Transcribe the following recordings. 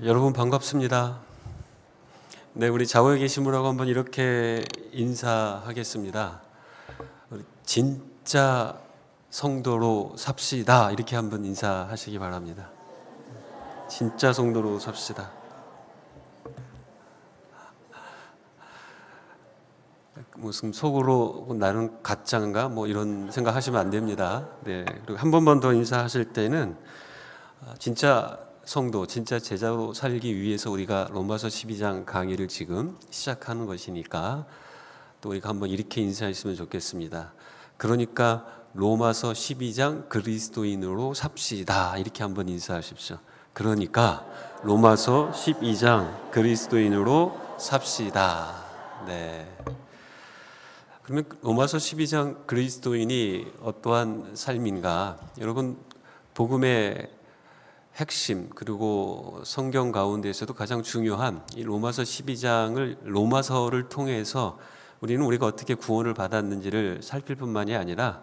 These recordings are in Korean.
여러분 반갑습니다. 네, 우리 좌우에 계신 분하고 한번 이렇게 인사하겠습니다. 진짜 성도로 삽시다. 이렇게 한번 인사하시기 바랍니다. 진짜 성도로 삽시다. 무슨 속으로 나는 가짜인가 뭐 이런 생각하시면 안 됩니다. 네, 그리고 한 번만 더 인사하실 때는 진짜 성도, 진짜 제자로 살기 위해서 우리가 로마서 12장 강의를 지금 시작하는 것이니까 또 우리가 한번 이렇게 인사했으면 좋겠습니다. 그러니까 로마서 12장 그리스도인으로 삽시다. 이렇게 한번 인사하십시오. 그러니까 로마서 12장 그리스도인으로 삽시다. 네. 그러면 로마서 12장 그리스도인이 어떠한 삶인가? 여러분, 복음의 핵심 그리고 성경 가운데에서도 가장 중요한 이 로마서 12장을 로마서를 통해서 우리는 우리가 어떻게 구원을 받았는지를 살필 뿐만이 아니라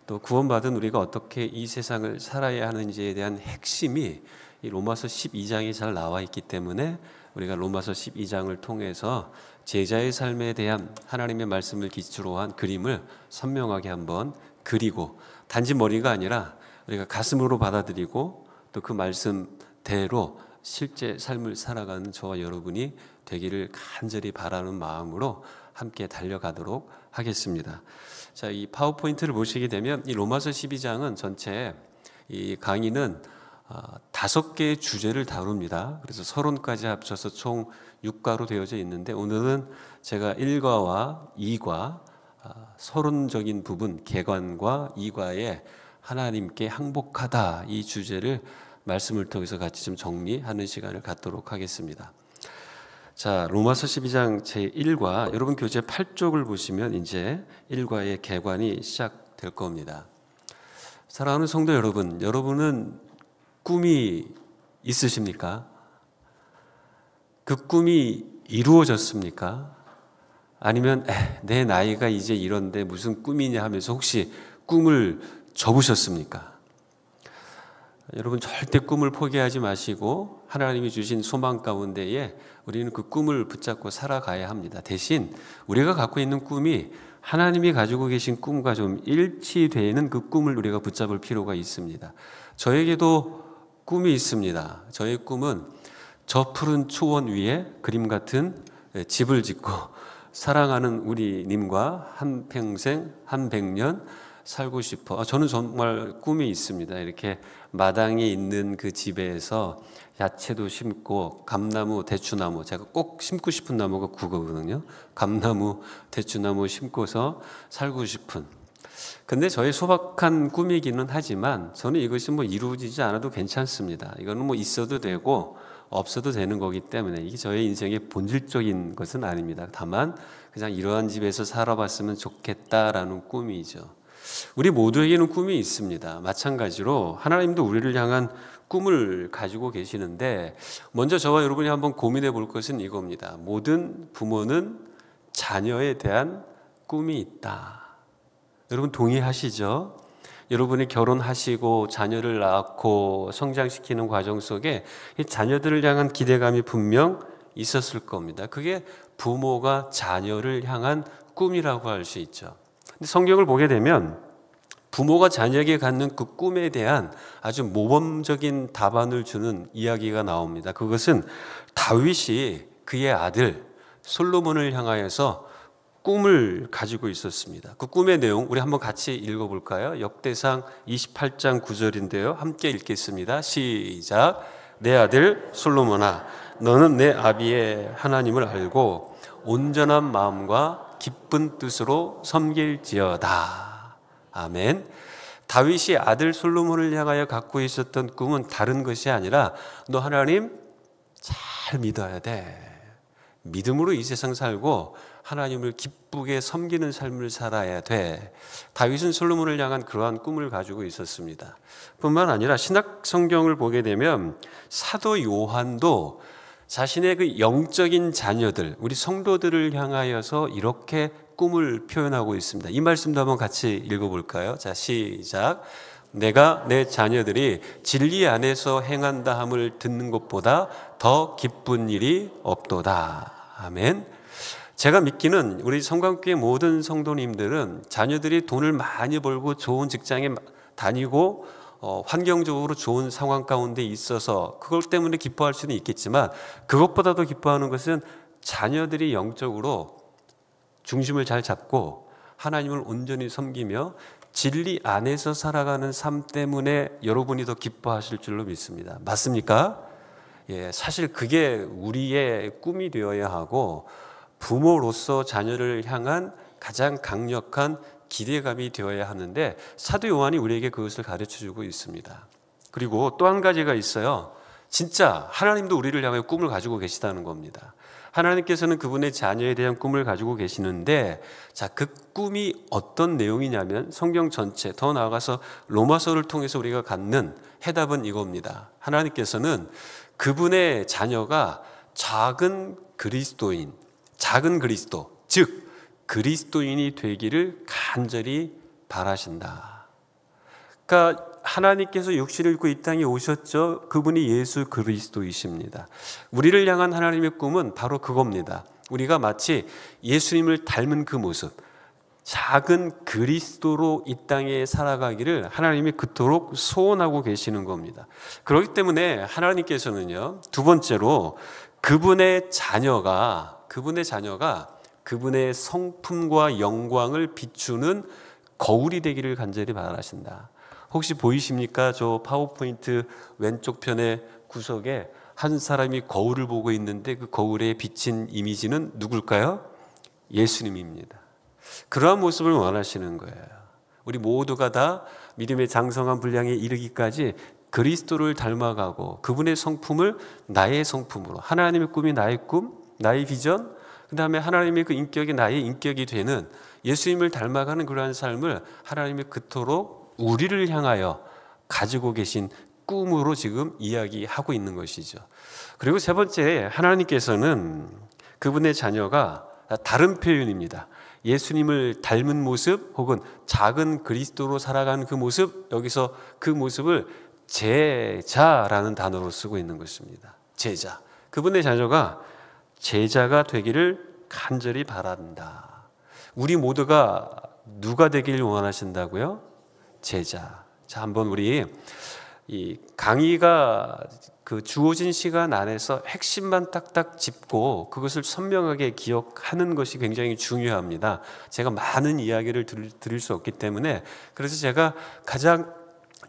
또 구원받은 우리가 어떻게 이 세상을 살아야 하는지에 대한 핵심이 이 로마서 12장에 잘 나와 있기 때문에 우리가 로마서 12장을 통해서 제자의 삶에 대한 하나님의 말씀을 기초로 한 그림을 선명하게 한번 그리고 단지 머리가 아니라 우리가 가슴으로 받아들이고 또 그 말씀대로 실제 삶을 살아가는 저와 여러분이 되기를 간절히 바라는 마음으로 함께 달려가도록 하겠습니다. 자, 이 파워포인트를 보시게 되면 이 로마서 12장은 전체 이 강의는 5개의 주제를 다룹니다. 그래서 서론까지 합쳐서 총 6과로 되어져 있는데 오늘은 제가 1과와 2과 서론적인 부분 개관과 2과에 하나님께 항복하다 이 주제를 말씀을 통해서 같이 좀 정리하는 시간을 갖도록 하겠습니다. 자, 로마서 12장 제1과 여러분 교재 8쪽을 보시면 이제 1과의 개관이 시작될 겁니다. 사랑하는 성도 여러분, 여러분은 꿈이 있으십니까? 그 꿈이 이루어졌습니까? 아니면 내 나이가 이제 이런데 무슨 꿈이냐 하면서 혹시 꿈을 접으셨습니까? 여러분 절대 꿈을 포기하지 마시고 하나님이 주신 소망 가운데에 우리는 그 꿈을 붙잡고 살아가야 합니다. 대신 우리가 갖고 있는 꿈이 하나님이 가지고 계신 꿈과 좀 일치되는 그 꿈을 우리가 붙잡을 필요가 있습니다. 저에게도 꿈이 있습니다. 저의 꿈은 저 푸른 초원 위에 그림 같은 집을 짓고 사랑하는 우리 님과 한평생 한 100년 살고 싶어. 저는 정말 꿈이 있습니다. 이렇게 마당에 있는 그 집에서 야채도 심고 감나무, 대추나무, 제가 꼭 심고 싶은 나무가 그거거든요. 감나무, 대추나무 심고서 살고 싶은. 근데 저의 소박한 꿈이기는 하지만 저는 이것이 뭐 이루어지지 않아도 괜찮습니다. 이거는 뭐 있어도 되고 없어도 되는 거기 때문에 이게 저의 인생의 본질적인 것은 아닙니다. 다만 그냥 이러한 집에서 살아봤으면 좋겠다라는 꿈이죠. 우리 모두에게는 꿈이 있습니다. 마찬가지로 하나님도 우리를 향한 꿈을 가지고 계시는데 먼저 저와 여러분이 한번 고민해 볼 것은 이겁니다. 모든 부모는 자녀에 대한 꿈이 있다. 여러분 동의하시죠? 여러분이 결혼하시고 자녀를 낳고 성장시키는 과정 속에 이 자녀들을 향한 기대감이 분명 있었을 겁니다. 그게 부모가 자녀를 향한 꿈이라고 할 수 있죠. 근데 성경을 보게 되면 부모가 자녀에게 갖는 그 꿈에 대한 아주 모범적인 답안을 주는 이야기가 나옵니다. 그것은 다윗이 그의 아들 솔로몬을 향하여서 꿈을 가지고 있었습니다. 그 꿈의 내용 우리 한번 같이 읽어볼까요? 역대상 28장 9절인데요. 함께 읽겠습니다. 시작. 내 아들 솔로몬아, 너는 내 아비의 하나님을 알고 온전한 마음과 기쁜 뜻으로 섬길지어다. 아멘. 다윗이 아들 솔로몬을 향하여 갖고 있었던 꿈은 다른 것이 아니라 너 하나님 잘 믿어야 돼. 믿음으로 이 세상 살고 하나님을 기쁘게 섬기는 삶을 살아야 돼. 다윗은 솔로몬을 향한 그러한 꿈을 가지고 있었습니다. 뿐만 아니라 신약 성경을 보게 되면 사도 요한도 자신의 그 영적인 자녀들, 우리 성도들을 향하여서 이렇게 꿈을 표현하고 있습니다. 이 말씀도 한번 같이 읽어볼까요? 자, 시작. 내가 내 자녀들이 진리 안에서 행한다 함을 듣는 것보다 더 기쁜 일이 없도다. 아멘. 제가 믿기는 우리 성광교회 모든 성도님들은 자녀들이 돈을 많이 벌고 좋은 직장에 다니고 환경적으로 좋은 상황 가운데 있어서 그것 때문에 기뻐할 수는 있겠지만, 그것보다도 기뻐하는 것은 자녀들이 영적으로 중심을 잘 잡고 하나님을 온전히 섬기며 진리 안에서 살아가는 삶 때문에 여러분이 더 기뻐하실 줄로 믿습니다. 맞습니까? 예, 사실 그게 우리의 꿈이 되어야 하고 부모로서 자녀를 향한 가장 강력한 기대감이 되어야 하는데, 사도 요한이 우리에게 그것을 가르쳐주고 있습니다. 그리고 또 한 가지가 있어요. 진짜 하나님도 우리를 향해 꿈을 가지고 계시다는 겁니다. 하나님께서는 그분의 자녀에 대한 꿈을 가지고 계시는데, 자, 그 꿈이 어떤 내용이냐면 성경 전체, 더 나아가서 로마서를 통해서 우리가 갖는 해답은 이겁니다. 하나님께서는 그분의 자녀가 작은 그리스도인, 작은 그리스도, 즉 그리스도인이 되기를 간절히 바라신다. 그러니까 하나님께서 육신을 입고 이 땅에 오셨죠. 그분이 예수 그리스도이십니다. 우리를 향한 하나님의 꿈은 바로 그겁니다. 우리가 마치 예수님을 닮은 그 모습, 작은 그리스도로 이 땅에 살아가기를 하나님이 그토록 소원하고 계시는 겁니다. 그렇기 때문에 하나님께서는요, 두 번째로 그분의 자녀가 그분의 성품과 영광을 비추는 거울이 되기를 간절히 바라신다. 혹시 보이십니까? 저 파워포인트 왼쪽 편의 구석에 한 사람이 거울을 보고 있는데 그 거울에 비친 이미지는 누굴까요? 예수님입니다. 그러한 모습을 원하시는 거예요. 우리 모두가 다 믿음의 장성한 분량에 이르기까지 그리스도를 닮아가고 그분의 성품을 나의 성품으로, 하나님의 꿈이 나의 꿈, 나의 비전, 그 다음에 하나님의 그 인격이 나의 인격이 되는 예수님을 닮아가는 그러한 삶을 하나님이 그토록 우리를 향하여 가지고 계신 꿈으로 지금 이야기하고 있는 것이죠. 그리고 세 번째, 하나님께서는 그분의 자녀가 다른 표현입니다. 예수님을 닮은 모습 혹은 작은 그리스도로 살아가는 그 모습, 여기서 그 모습을 제자라는 단어로 쓰고 있는 것입니다. 제자. 그분의 자녀가 제자가 되기를 간절히 바란다. 우리 모두가 누가 되기를 원하신다고요? 제자. 자, 한번 우리 이 강의가 그 주어진 시간 안에서 핵심만 딱딱 짚고 그것을 선명하게 기억하는 것이 굉장히 중요합니다. 제가 많은 이야기를 드릴 수 없기 때문에, 그래서 제가 가장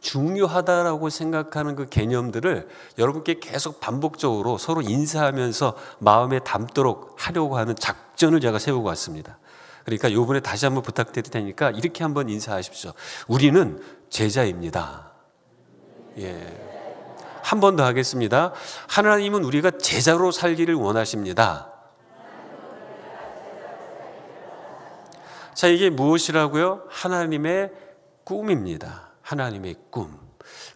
중요하다라고 생각하는 그 개념들을 여러분께 계속 반복적으로 서로 인사하면서 마음에 담도록 하려고 하는 작전을 제가 세우고 왔습니다. 그러니까 이번에 다시 한번 부탁드릴 테니까 이렇게 한번 인사하십시오. 우리는 제자입니다. 예. 한 번 더 하겠습니다. 하나님은 우리가 제자로 살기를 원하십니다. 자, 이게 무엇이라고요? 하나님의 꿈입니다. 하나님의 꿈.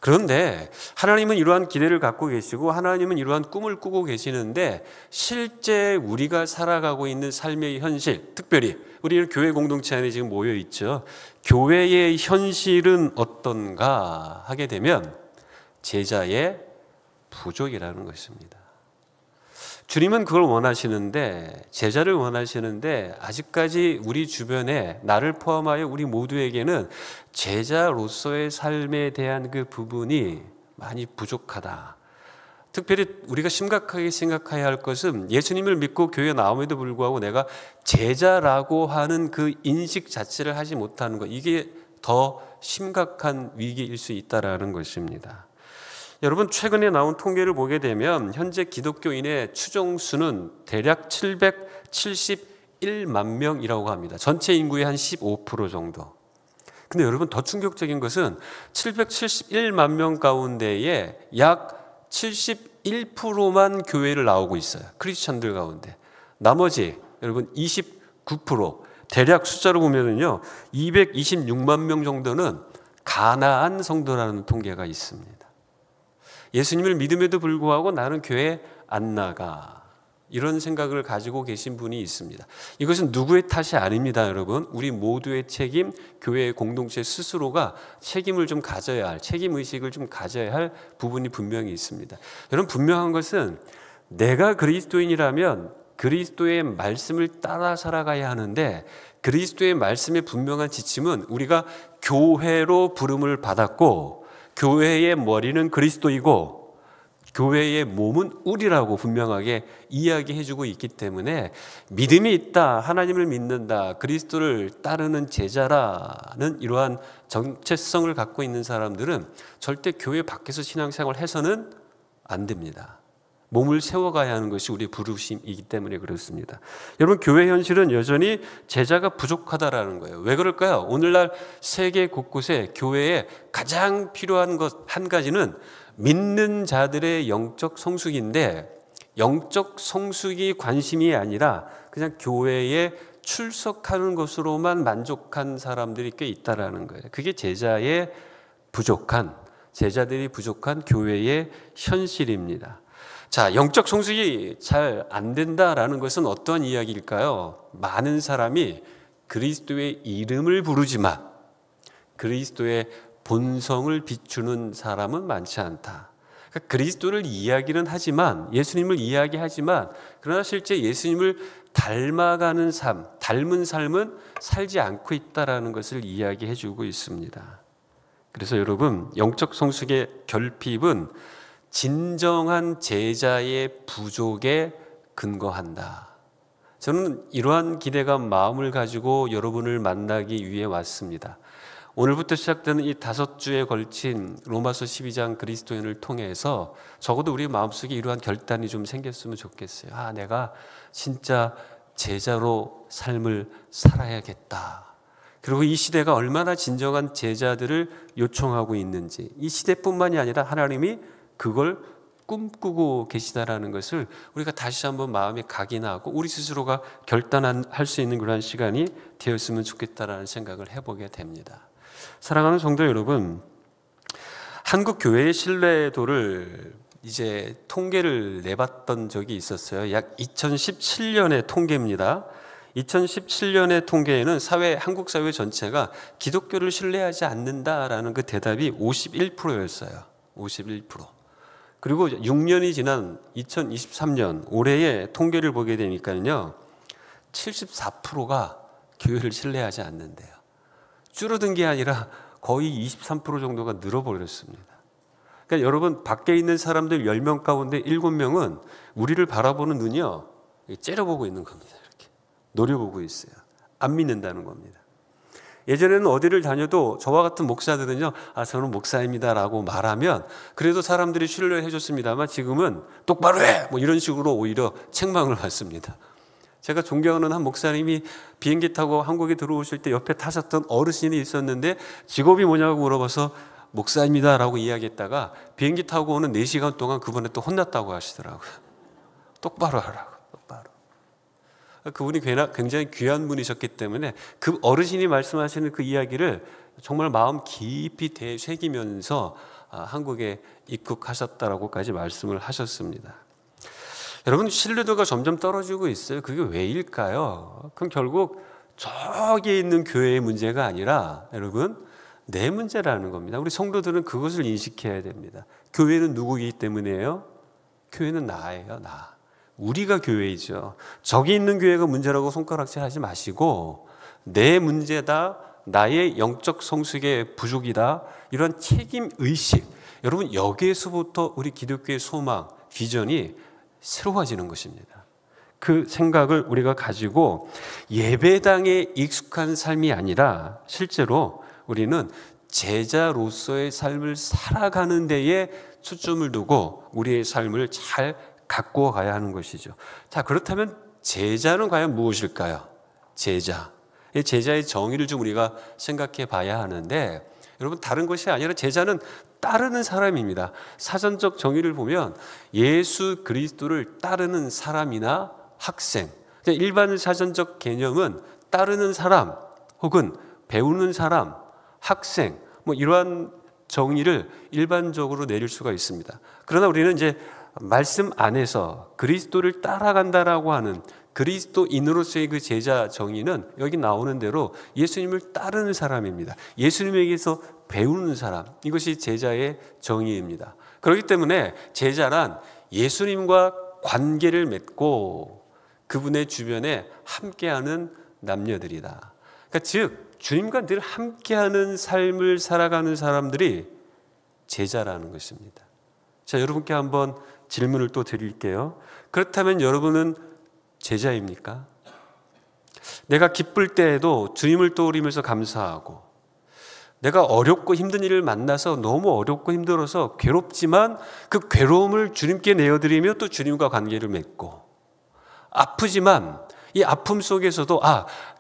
그런데 하나님은 이러한 기대를 갖고 계시고 하나님은 이러한 꿈을 꾸고 계시는데, 실제 우리가 살아가고 있는 삶의 현실, 특별히 우리는 교회 공동체 안에 지금 모여 있죠. 교회의 현실은 어떤가 하게 되면 제자의 부족이라는 것입니다. 주님은 그걸 원하시는데, 제자를 원하시는데, 아직까지 우리 주변에 나를 포함하여 우리 모두에게는 제자로서의 삶에 대한 그 부분이 많이 부족하다. 특별히 우리가 심각하게 생각해야 할 것은 예수님을 믿고 교회에 나옴에도 불구하고 내가 제자라고 하는 그 인식 자체를 하지 못하는 것, 이게 더 심각한 위기일 수 있다는 것입니다. 여러분, 최근에 나온 통계를 보게 되면 현재 기독교인의 추정수는 대략 771만 명이라고 합니다. 전체 인구의 한 15% 정도. 근데 여러분, 더 충격적인 것은 771만 명 가운데에 약 71%만 교회를 나오고 있어요. 크리스천들 가운데. 나머지 여러분 29%, 대략 숫자로 보면은요 226만 명 정도는 가나안 성도라는 통계가 있습니다. 예수님을 믿음에도 불구하고 나는 교회 안 나가. 이런 생각을 가지고 계신 분이 있습니다. 이것은 누구의 탓이 아닙니다, 여러분. 우리 모두의 책임, 교회의 공동체 스스로가 책임을 좀 가져야 할, 책임의식을 좀 가져야 할 부분이 분명히 있습니다. 여러분, 분명한 것은 내가 그리스도인이라면 그리스도의 말씀을 따라 살아가야 하는데, 그리스도의 말씀의 분명한 지침은 우리가 교회로 부름을 받았고 교회의 머리는 그리스도이고 교회의 몸은 우리라고 분명하게 이야기해주고 있기 때문에 믿음이 있다, 하나님을 믿는다, 그리스도를 따르는 제자라는 이러한 정체성을 갖고 있는 사람들은 절대 교회 밖에서 신앙생활을 해서는 안 됩니다. 몸을 세워가야 하는 것이 우리의 부르심이기 때문에 그렇습니다. 여러분, 교회 현실은 여전히 제자가 부족하다라는 거예요. 왜 그럴까요? 오늘날 세계 곳곳에 교회에 가장 필요한 것 한 가지는 믿는 자들의 영적 성숙인데, 영적 성숙이 관심이 아니라 그냥 교회에 출석하는 것으로만 만족한 사람들이 꽤 있다라는 거예요. 그게 제자들이 부족한 교회의 현실입니다. 자, 영적 성숙이 잘 안 된다라는 것은 어떤 이야기일까요? 많은 사람이 그리스도의 이름을 부르지만 그리스도의 본성을 비추는 사람은 많지 않다. 그러니까 그리스도를 이야기는 하지만, 예수님을 이야기하지만, 그러나 실제 예수님을 닮아가는 삶, 닮은 삶은 살지 않고 있다라는 것을 이야기해 주고 있습니다. 그래서 여러분, 영적 성숙의 결핍은 진정한 제자의 부족에 근거한다. 저는 이러한 기대감, 마음을 가지고 여러분을 만나기 위해 왔습니다. 오늘부터 시작되는 이 5주에 걸친 로마서 12장 그리스도인을 통해서 적어도 우리 마음속에 이러한 결단이 좀 생겼으면 좋겠어요. 내가 진짜 제자로 삶을 살아야겠다. 그리고 이 시대가 얼마나 진정한 제자들을 요청하고 있는지, 이 시대뿐만이 아니라 하나님이 그걸 꿈꾸고 계시다라는 것을 우리가 다시 한번 마음에 각인하고 우리 스스로가 결단할 수 있는 그런 시간이 되었으면 좋겠다라는 생각을 해보게 됩니다. 사랑하는 성도 여러분, 한국 교회의 신뢰도를 이제 통계를 내봤던 적이 있었어요. 약 2017년의 통계입니다. 2017년의 통계에는 한국 사회 전체가 기독교를 신뢰하지 않는다라는 그 대답이 51%였어요. 51%. 그리고 6년이 지난 2023년 올해의 통계를 보게 되니까요, 74%가 교회를 신뢰하지 않는데요. 줄어든 게 아니라 거의 23% 정도가 늘어버렸습니다. 그러니까 여러분, 밖에 있는 사람들 10명 가운데 7명은 우리를 바라보는 눈이요, 째려보고 있는 겁니다. 이렇게 노려보고 있어요. 안 믿는다는 겁니다. 예전에는 어디를 다녀도 저와 같은 목사들은요, 저는 목사입니다라고 말하면 그래도 사람들이 신뢰해 줬습니다만, 지금은 똑바로 해! 이런 식으로 오히려 책망을 받습니다. 제가 존경하는 한 목사님이 비행기 타고 한국에 들어오실 때 옆에 타셨던 어르신이 있었는데 직업이 뭐냐고 물어봐서 목사입니다라고 이야기했다가 비행기 타고 오는 4시간 동안 그분한테 또 혼났다고 하시더라고요. 똑바로 하라고, 똑바로. 그분이 굉장히 귀한 분이셨기 때문에 그 어르신이 말씀하시는 그 이야기를 정말 마음 깊이 되새기면서 한국에 입국하셨다라고까지 말씀을 하셨습니다. 여러분, 신뢰도가 점점 떨어지고 있어요. 그게 왜일까요? 그럼 결국 저기 있는 교회의 문제가 아니라 여러분, 내 문제라는 겁니다. 우리 성도들은 그것을 인식해야 됩니다. 교회는 누구이기 때문이에요? 교회는 나예요, 나. 우리가 교회이죠. 저기 있는 교회가 문제라고 손가락질 하지 마시고, 내 문제다, 나의 영적 성숙의 부족이다, 이런 책임의식, 여러분, 여기에서부터 우리 기독교의 소망, 비전이 새로워지는 것입니다. 그 생각을 우리가 가지고 예배당에 익숙한 삶이 아니라 실제로 우리는 제자로서의 삶을 살아가는 데에 초점을 두고 우리의 삶을 잘 갖고 가야 하는 것이죠. 자, 그렇다면 제자는 과연 무엇일까요? 제자의 정의를 좀 우리가 생각해 봐야 하는데, 여러분, 다른 것이 아니라 제자는 따르는 사람입니다. 사전적 정의를 보면 예수 그리스도를 따르는 사람이나 학생, 일반 사전적 개념은 따르는 사람 혹은 배우는 사람, 학생, 이러한 정의를 일반적으로 내릴 수가 있습니다. 그러나 우리는 이제 말씀 안에서 그리스도를 따라간다라고 하는 그리스도인으로서의 그 제자 정의는 여기 나오는 대로 예수님을 따르는 사람입니다. 예수님에게서 배우는 사람, 이것이 제자의 정의입니다. 그렇기 때문에 제자란 예수님과 관계를 맺고 그분의 주변에 함께하는 남녀들이다. 그러니까 즉 주님과 늘 함께하는 삶을 살아가는 사람들이 제자라는 것입니다. 자, 여러분께 한번 질문을 또 드릴게요. 그렇다면 여러분은 제자입니까? 내가 기쁠 때에도 주님을 떠올리면서 감사하고, 내가 어렵고 힘든 일을 만나서 너무 어렵고 힘들어서 괴롭지만 그 괴로움을 주님께 내어드리며 또 주님과 관계를 맺고, 아프지만 이 아픔 속에서도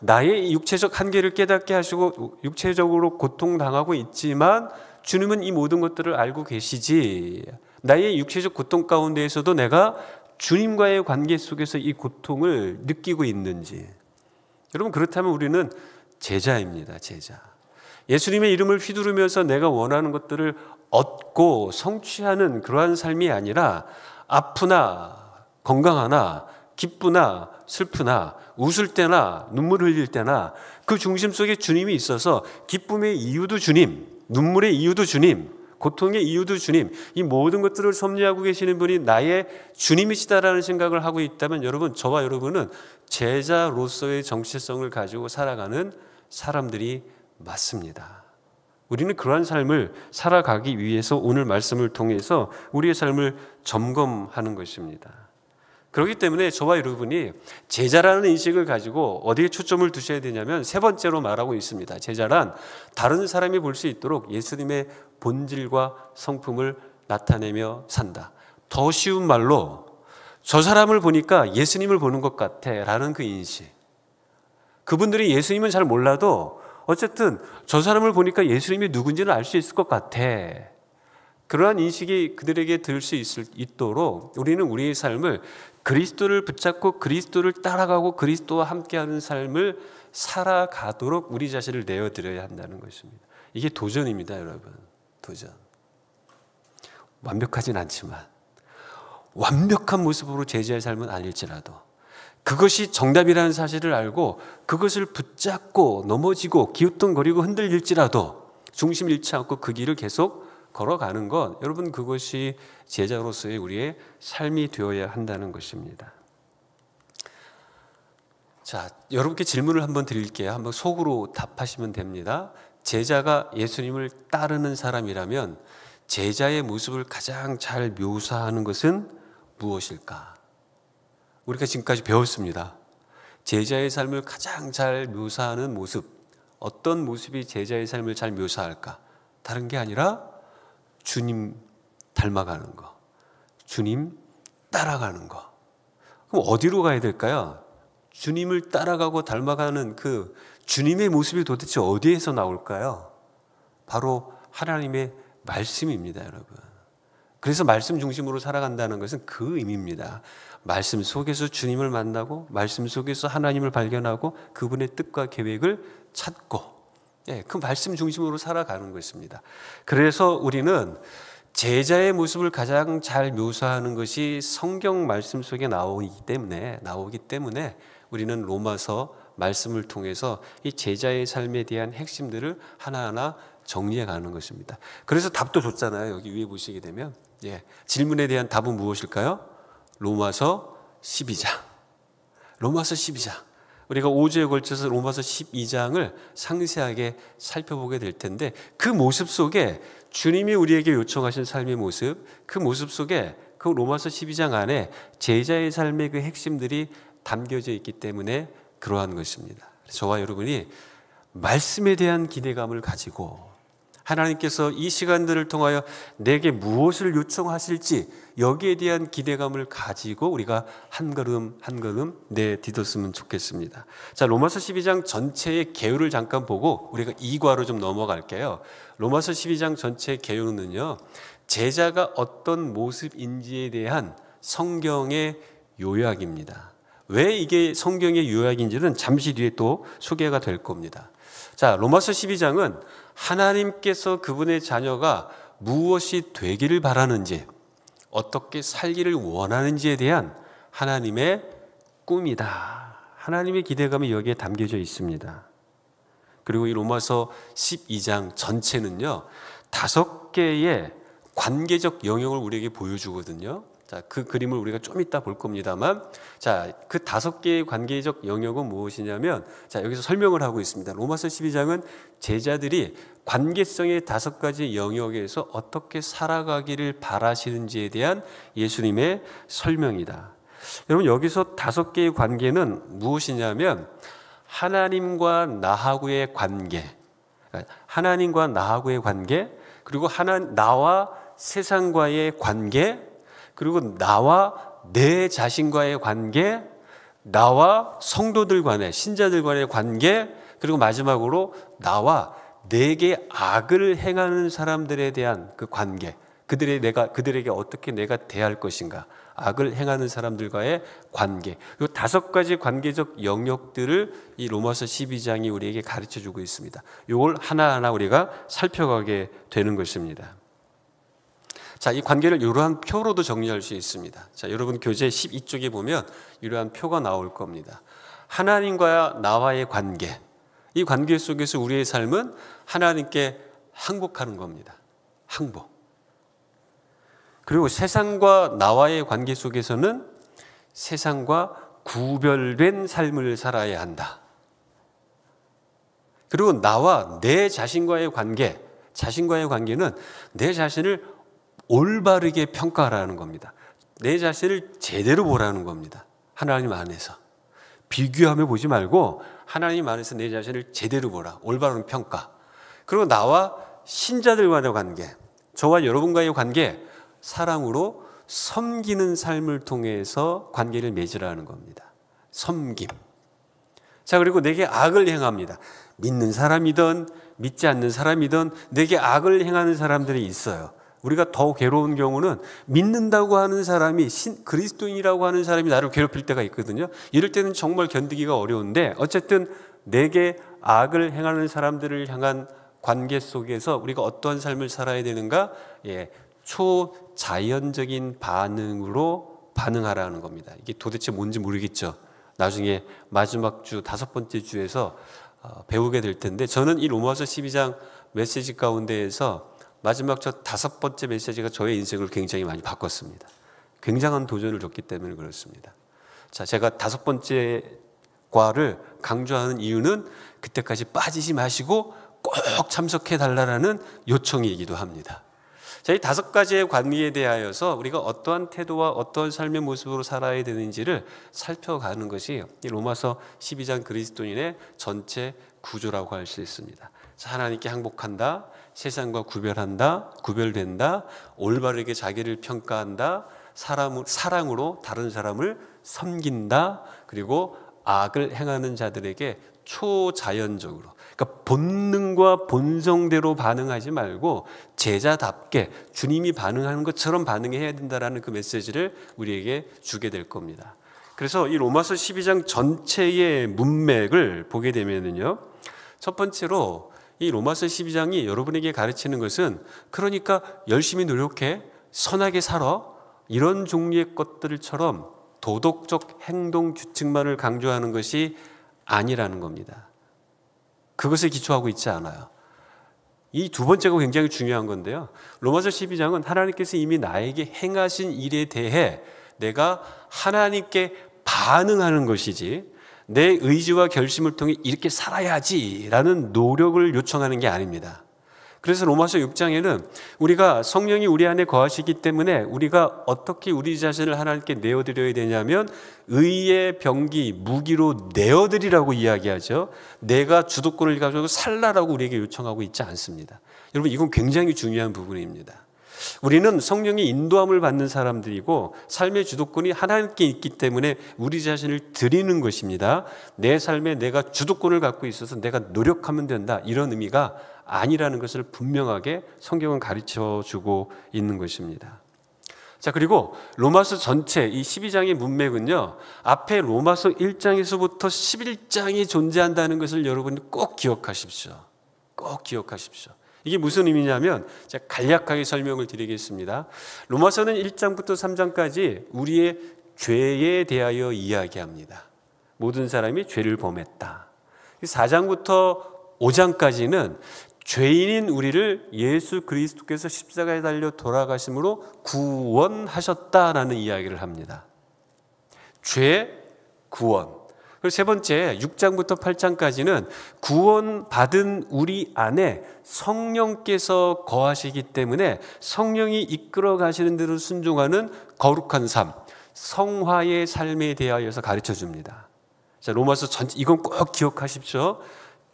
나의 육체적 한계를 깨닫게 하시고 육체적으로 고통당하고 있지만 주님은 이 모든 것들을 알고 계시지, 나의 육체적 고통 가운데에서도 내가 주님과의 관계 속에서 이 고통을 느끼고 있는지. 여러분, 그렇다면 우리는 제자입니다. 제자. 예수님의 이름을 휘두르면서 내가 원하는 것들을 얻고 성취하는 그러한 삶이 아니라 아프나 건강하나 기쁘나 슬프나 웃을 때나 눈물 흘릴 때나 그 중심 속에 주님이 있어서 기쁨의 이유도 주님, 눈물의 이유도 주님, 고통의 이유도 주님, 이 모든 것들을 섭리하고 계시는 분이 나의 주님이시다라는 생각을 하고 있다면 여러분, 저와 여러분은 제자로서의 정체성을 가지고 살아가는 사람들이 맞습니다. 우리는 그러한 삶을 살아가기 위해서 오늘 말씀을 통해서 우리의 삶을 점검하는 것입니다. 그렇기 때문에 저와 여러분이 제자라는 인식을 가지고 어디에 초점을 두셔야 되냐면 세 번째로 말하고 있습니다. 제자란 다른 사람이 볼 수 있도록 예수님의 본질과 성품을 나타내며 산다. 더 쉬운 말로 저 사람을 보니까 예수님을 보는 것 같아 라는 그 인식. 그분들이 예수님은 잘 몰라도 어쨌든 저 사람을 보니까 예수님이 누군지는 알 수 있을 것 같아. 그러한 인식이 그들에게 들 수 있도록 우리는 우리의 삶을 그리스도를 붙잡고 그리스도를 따라가고 그리스도와 함께하는 삶을 살아가도록 우리 자신을 내어드려야 한다는 것입니다. 이게 도전입니다, 여러분. 도전. 완벽하진 않지만 완벽한 모습으로 제자의 삶은 아닐지라도 그것이 정답이라는 사실을 알고 그것을 붙잡고 넘어지고 기웃뚱거리고 흔들릴지라도 중심 잃지 않고 그 길을 계속 걸어가는 것, 여러분, 그것이 제자로서의 우리의 삶이 되어야 한다는 것입니다. 자, 여러분께 질문을 한번 드릴게요. 한번 속으로 답하시면 됩니다. 제자가 예수님을 따르는 사람이라면 제자의 모습을 가장 잘 묘사하는 것은 무엇일까? 우리가 지금까지 배웠습니다. 제자의 삶을 가장 잘 묘사하는 모습, 어떤 모습이 제자의 삶을 잘 묘사할까? 다른 게 아니라 주님 닮아가는 거, 주님 따라가는 거. 그럼 어디로 가야 될까요? 주님을 따라가고 닮아가는 그 주님의 모습이 도대체 어디에서 나올까요? 바로 하나님의 말씀입니다, 여러분. 그래서 말씀 중심으로 살아간다는 것은 그 의미입니다. 말씀 속에서 주님을 만나고 말씀 속에서 하나님을 발견하고 그분의 뜻과 계획을 찾고, 그 말씀 중심으로 살아가는 것입니다. 그래서 우리는 제자의 모습을 가장 잘 묘사하는 것이 성경 말씀 속에 나오기 때문에 우리는 로마서 말씀을 통해서 이 제자의 삶에 대한 핵심들을 하나하나 정리해 가는 것입니다. 그래서 답도 줬잖아요. 여기 위에 보시게 되면 질문에 대한 답은 무엇일까요? 로마서 12장. 로마서 12장. 우리가 5주에 걸쳐서 로마서 12장을 상세하게 살펴보게 될 텐데 그 모습 속에 주님이 우리에게 요청하신 삶의 모습, 그 모습 속에 그 로마서 12장 안에 제자의 삶의 그 핵심들이 담겨져 있기 때문에 그러한 것입니다. 저와 여러분이 말씀에 대한 기대감을 가지고 하나님께서 이 시간들을 통하여 내게 무엇을 요청하실지 여기에 대한 기대감을 가지고 우리가 한 걸음 한 걸음 내딛었으면 좋겠습니다. 자, 로마서 12장 전체의 개요를 잠깐 보고 우리가 2과로 좀 넘어갈게요. 로마서 12장 전체의 개요는요, 제자가 어떤 모습인지에 대한 성경의 요약입니다. 왜 이게 성경의 요약인지는 잠시 뒤에 또 소개가 될 겁니다. 자, 로마서 12장은 하나님께서 그분의 자녀가 무엇이 되기를 바라는지, 어떻게 살기를 원하는지에 대한 하나님의 꿈이다. 하나님의 기대감이 여기에 담겨져 있습니다. 그리고 이 로마서 12장 전체는요, 5개의 관계적 영역을 우리에게 보여주거든요. 자, 그 그림을 우리가 좀 이따 볼 겁니다만, 자, 그 5개의 관계적 영역은 무엇이냐면, 자, 여기서 설명을 하고 있습니다. 로마서 12장은 제자들이 관계성의 5가지 영역에서 어떻게 살아가기를 바라시는지에 대한 예수님의 설명이다. 여러분, 여기서 5개의 관계는 무엇이냐면, 하나님과 나하고의 관계, 하나님과 나하고의 관계, 그리고 나와 세상과의 관계, 그리고 나와 내 자신과의 관계, 나와 성도들 간의, 신자들 간의 관계, 그리고 마지막으로 나와 내게 악을 행하는 사람들에 대한 그 관계, 그들에게 어떻게 내가 대할 것인가, 악을 행하는 사람들과의 관계, 이 5가지 관계적 영역들을 이 로마서 12장이 우리에게 가르쳐주고 있습니다. 이걸 하나하나 우리가 살펴가게 되는 것입니다. 자, 이 관계를 이러한 표로도 정리할 수 있습니다. 자, 여러분 교재 12쪽에 보면 이러한 표가 나올 겁니다. 하나님과 나와의 관계, 이 관계 속에서 우리의 삶은 하나님께 항복하는 겁니다. 항복. 그리고 세상과 나와의 관계 속에서는 세상과 구별된 삶을 살아야 한다. 그리고 나와 내 자신과의 관계는 내 자신을 올바르게 평가하라는 겁니다. 내 자신을 제대로 보라는 겁니다. 하나님 안에서. 비교하며 보지 말고 하나님 안에서 내 자신을 제대로 보라. 올바른 평가. 그리고 나와 신자들과의 관계, 저와 여러분과의 관계, 사랑으로 섬기는 삶을 통해서 관계를 맺으라는 겁니다. 섬김. 자, 그리고 내게 악을 행합니다. 믿는 사람이든 믿지 않는 사람이든 내게 악을 행하는 사람들이 있어요. 우리가 더 괴로운 경우는 믿는다고 하는 사람이 그리스도인이라고 하는 사람이 나를 괴롭힐 때가 있거든요. 이럴 때는 정말 견디기가 어려운데, 어쨌든 내게 악을 행하는 사람들을 향한 관계 속에서 우리가 어떠한 삶을 살아야 되는가? 초자연적인 반응으로 반응하라는 겁니다. 이게 도대체 뭔지 모르겠죠. 나중에 마지막 주 5번째 주에서 배우게 될 텐데, 저는 이 로마서 12장 메시지 가운데에서 마지막 저 5번째 메시지가 저의 인생을 굉장히 많이 바꿨습니다. 굉장한 도전을 줬기 때문에 그렇습니다. 자, 제가 5번째 과를 강조하는 이유는 그때까지 빠지지 마시고 꼭 참석해 달라는 요청이기도 합니다. 자, 이 5가지의 관계에 대하여서 우리가 어떠한 태도와 어떠한 삶의 모습으로 살아야 되는지를 살펴가는 것이 이 로마서 12장 그리스도인의 전체 구조라고 할 수 있습니다. 자, 하나님께 항복한다, 세상과 구별된다, 올바르게 자기를 평가한다, 사랑으로 다른 사람을 섬긴다, 그리고 악을 행하는 자들에게 초자연적으로, 그러니까 본능과 본성대로 반응하지 말고 제자답게 주님이 반응하는 것처럼 반응해야 된다라는 그 메시지를 우리에게 주게 될 겁니다. 그래서 이 로마서 12장 전체의 문맥을 보게 되면은요, 첫 번째로 이 로마서 12장이 여러분에게 가르치는 것은, 그러니까 열심히 노력해, 선하게 살아, 이런 종류의 것들처럼 도덕적 행동 규칙만을 강조하는 것이 아니라는 겁니다. 그것에 기초하고 있지 않아요. 이 2번째가 굉장히 중요한 건데요, 로마서 12장은 하나님께서 이미 나에게 행하신 일에 대해 내가 하나님께 반응하는 것이지, 내 의지와 결심을 통해 이렇게 살아야지라는 노력을 요청하는 게 아닙니다. 그래서 로마서 6장에는 우리가 성령이 우리 안에 거하시기 때문에 우리가 어떻게 우리 자신을 하나님께 내어드려야 되냐면, 의의 병기, 무기로 내어드리라고 이야기하죠. 내가 주도권을 가지고 살라라고 우리에게 요청하고 있지 않습니다. 여러분, 이건 굉장히 중요한 부분입니다. 우리는 성령의 인도함을 받는 사람들이고 삶의 주도권이 하나님께 있기 때문에 우리 자신을 드리는 것입니다. 내 삶에 내가 주도권을 갖고 있어서 내가 노력하면 된다, 이런 의미가 아니라는 것을 분명하게 성경은 가르쳐주고 있는 것입니다. 자, 그리고 로마서 전체 이 12장의 문맥은요, 앞에 로마서 1장에서부터 11장이 존재한다는 것을 여러분이 꼭 기억하십시오. 꼭 기억하십시오. 이게 무슨 의미냐면 제가 간략하게 설명을 드리겠습니다. 로마서는 1장부터 3장까지 우리의 죄에 대하여 이야기합니다. 모든 사람이 죄를 범했다. 4장부터 5장까지는 죄인인 우리를 예수 그리스도께서 십자가에 달려 돌아가심으로 구원하셨다라는 이야기를 합니다. 죄, 구원. 그리고 세 번째 6장부터 8장까지는 구원받은 우리 안에 성령께서 거하시기 때문에 성령이 이끌어 가시는 대로 순종하는 거룩한 삶, 성화의 삶에 대하여서 가르쳐 줍니다. 자, 로마서 전체 이건 꼭 기억하십시오.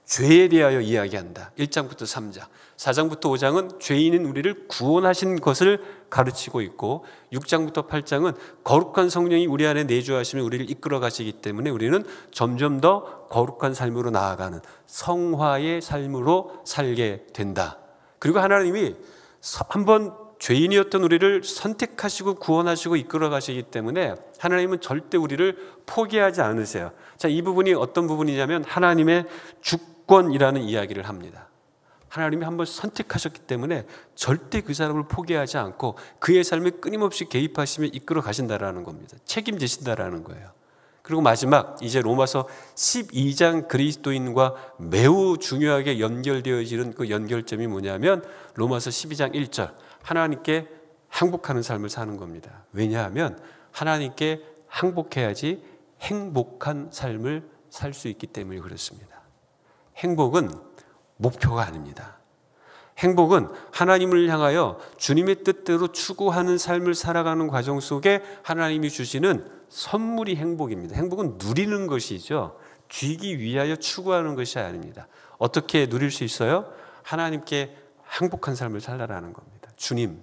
죄에 대하여 이야기한다. 1장부터 3장, 4장부터 5장은 죄인인 우리를 구원하신 것을 가르치고 있고 6장부터 8장은 거룩한 성령이 우리 안에 내주하시면 우리를 이끌어 가시기 때문에 우리는 점점 더 거룩한 삶으로 나아가는 성화의 삶으로 살게 된다. 그리고 하나님이 한번 죄인이었던 우리를 선택하시고 구원하시고 이끌어 가시기 때문에 하나님은 절대 우리를 포기하지 않으세요. 자, 이 부분이 어떤 부분이냐면 하나님의 주권이라는 이야기를 합니다. 하나님이 한번 선택하셨기 때문에 절대 그 사람을 포기하지 않고 그의 삶에 끊임없이 개입하시며 이끌어 가신다라는 겁니다. 책임지신다라는 거예요. 그리고 마지막 이제 로마서 12장 그리스도인과 매우 중요하게 연결되어지는 그 연결점이 뭐냐면 로마서 12장 1절 하나님께 항복하는 삶을 사는 겁니다. 왜냐하면 하나님께 항복해야지 행복한 삶을 살 수 있기 때문에 그렇습니다. 행복은 목표가 아닙니다. 행복은 하나님을 향하여 주님의 뜻대로 추구하는 삶을 살아가는 과정 속에 하나님이 주시는 선물이 행복입니다. 행복은 누리는 것이죠. 쥐기 위하여 추구하는 것이 아닙니다. 어떻게 누릴 수 있어요? 하나님께 행복한 삶을 살라라는 겁니다. 주님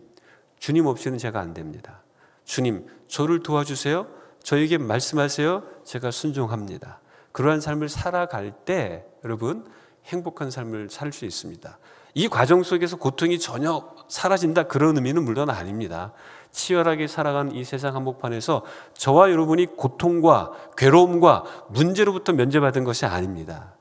없이는 제가 안 됩니다. 주님, 저를 도와주세요. 저에게 말씀하세요. 제가 순종합니다. 그러한 삶을 살아갈 때 여러분 행복한 삶을 살 수 있습니다. 이 과정 속에서 고통이 전혀 사라진다 그런 의미는 물론 아닙니다. 치열하게 살아가는 이 세상 한복판에서 저와 여러분이 고통과 괴로움과 문제로부터 면제받은 것이 아닙니다.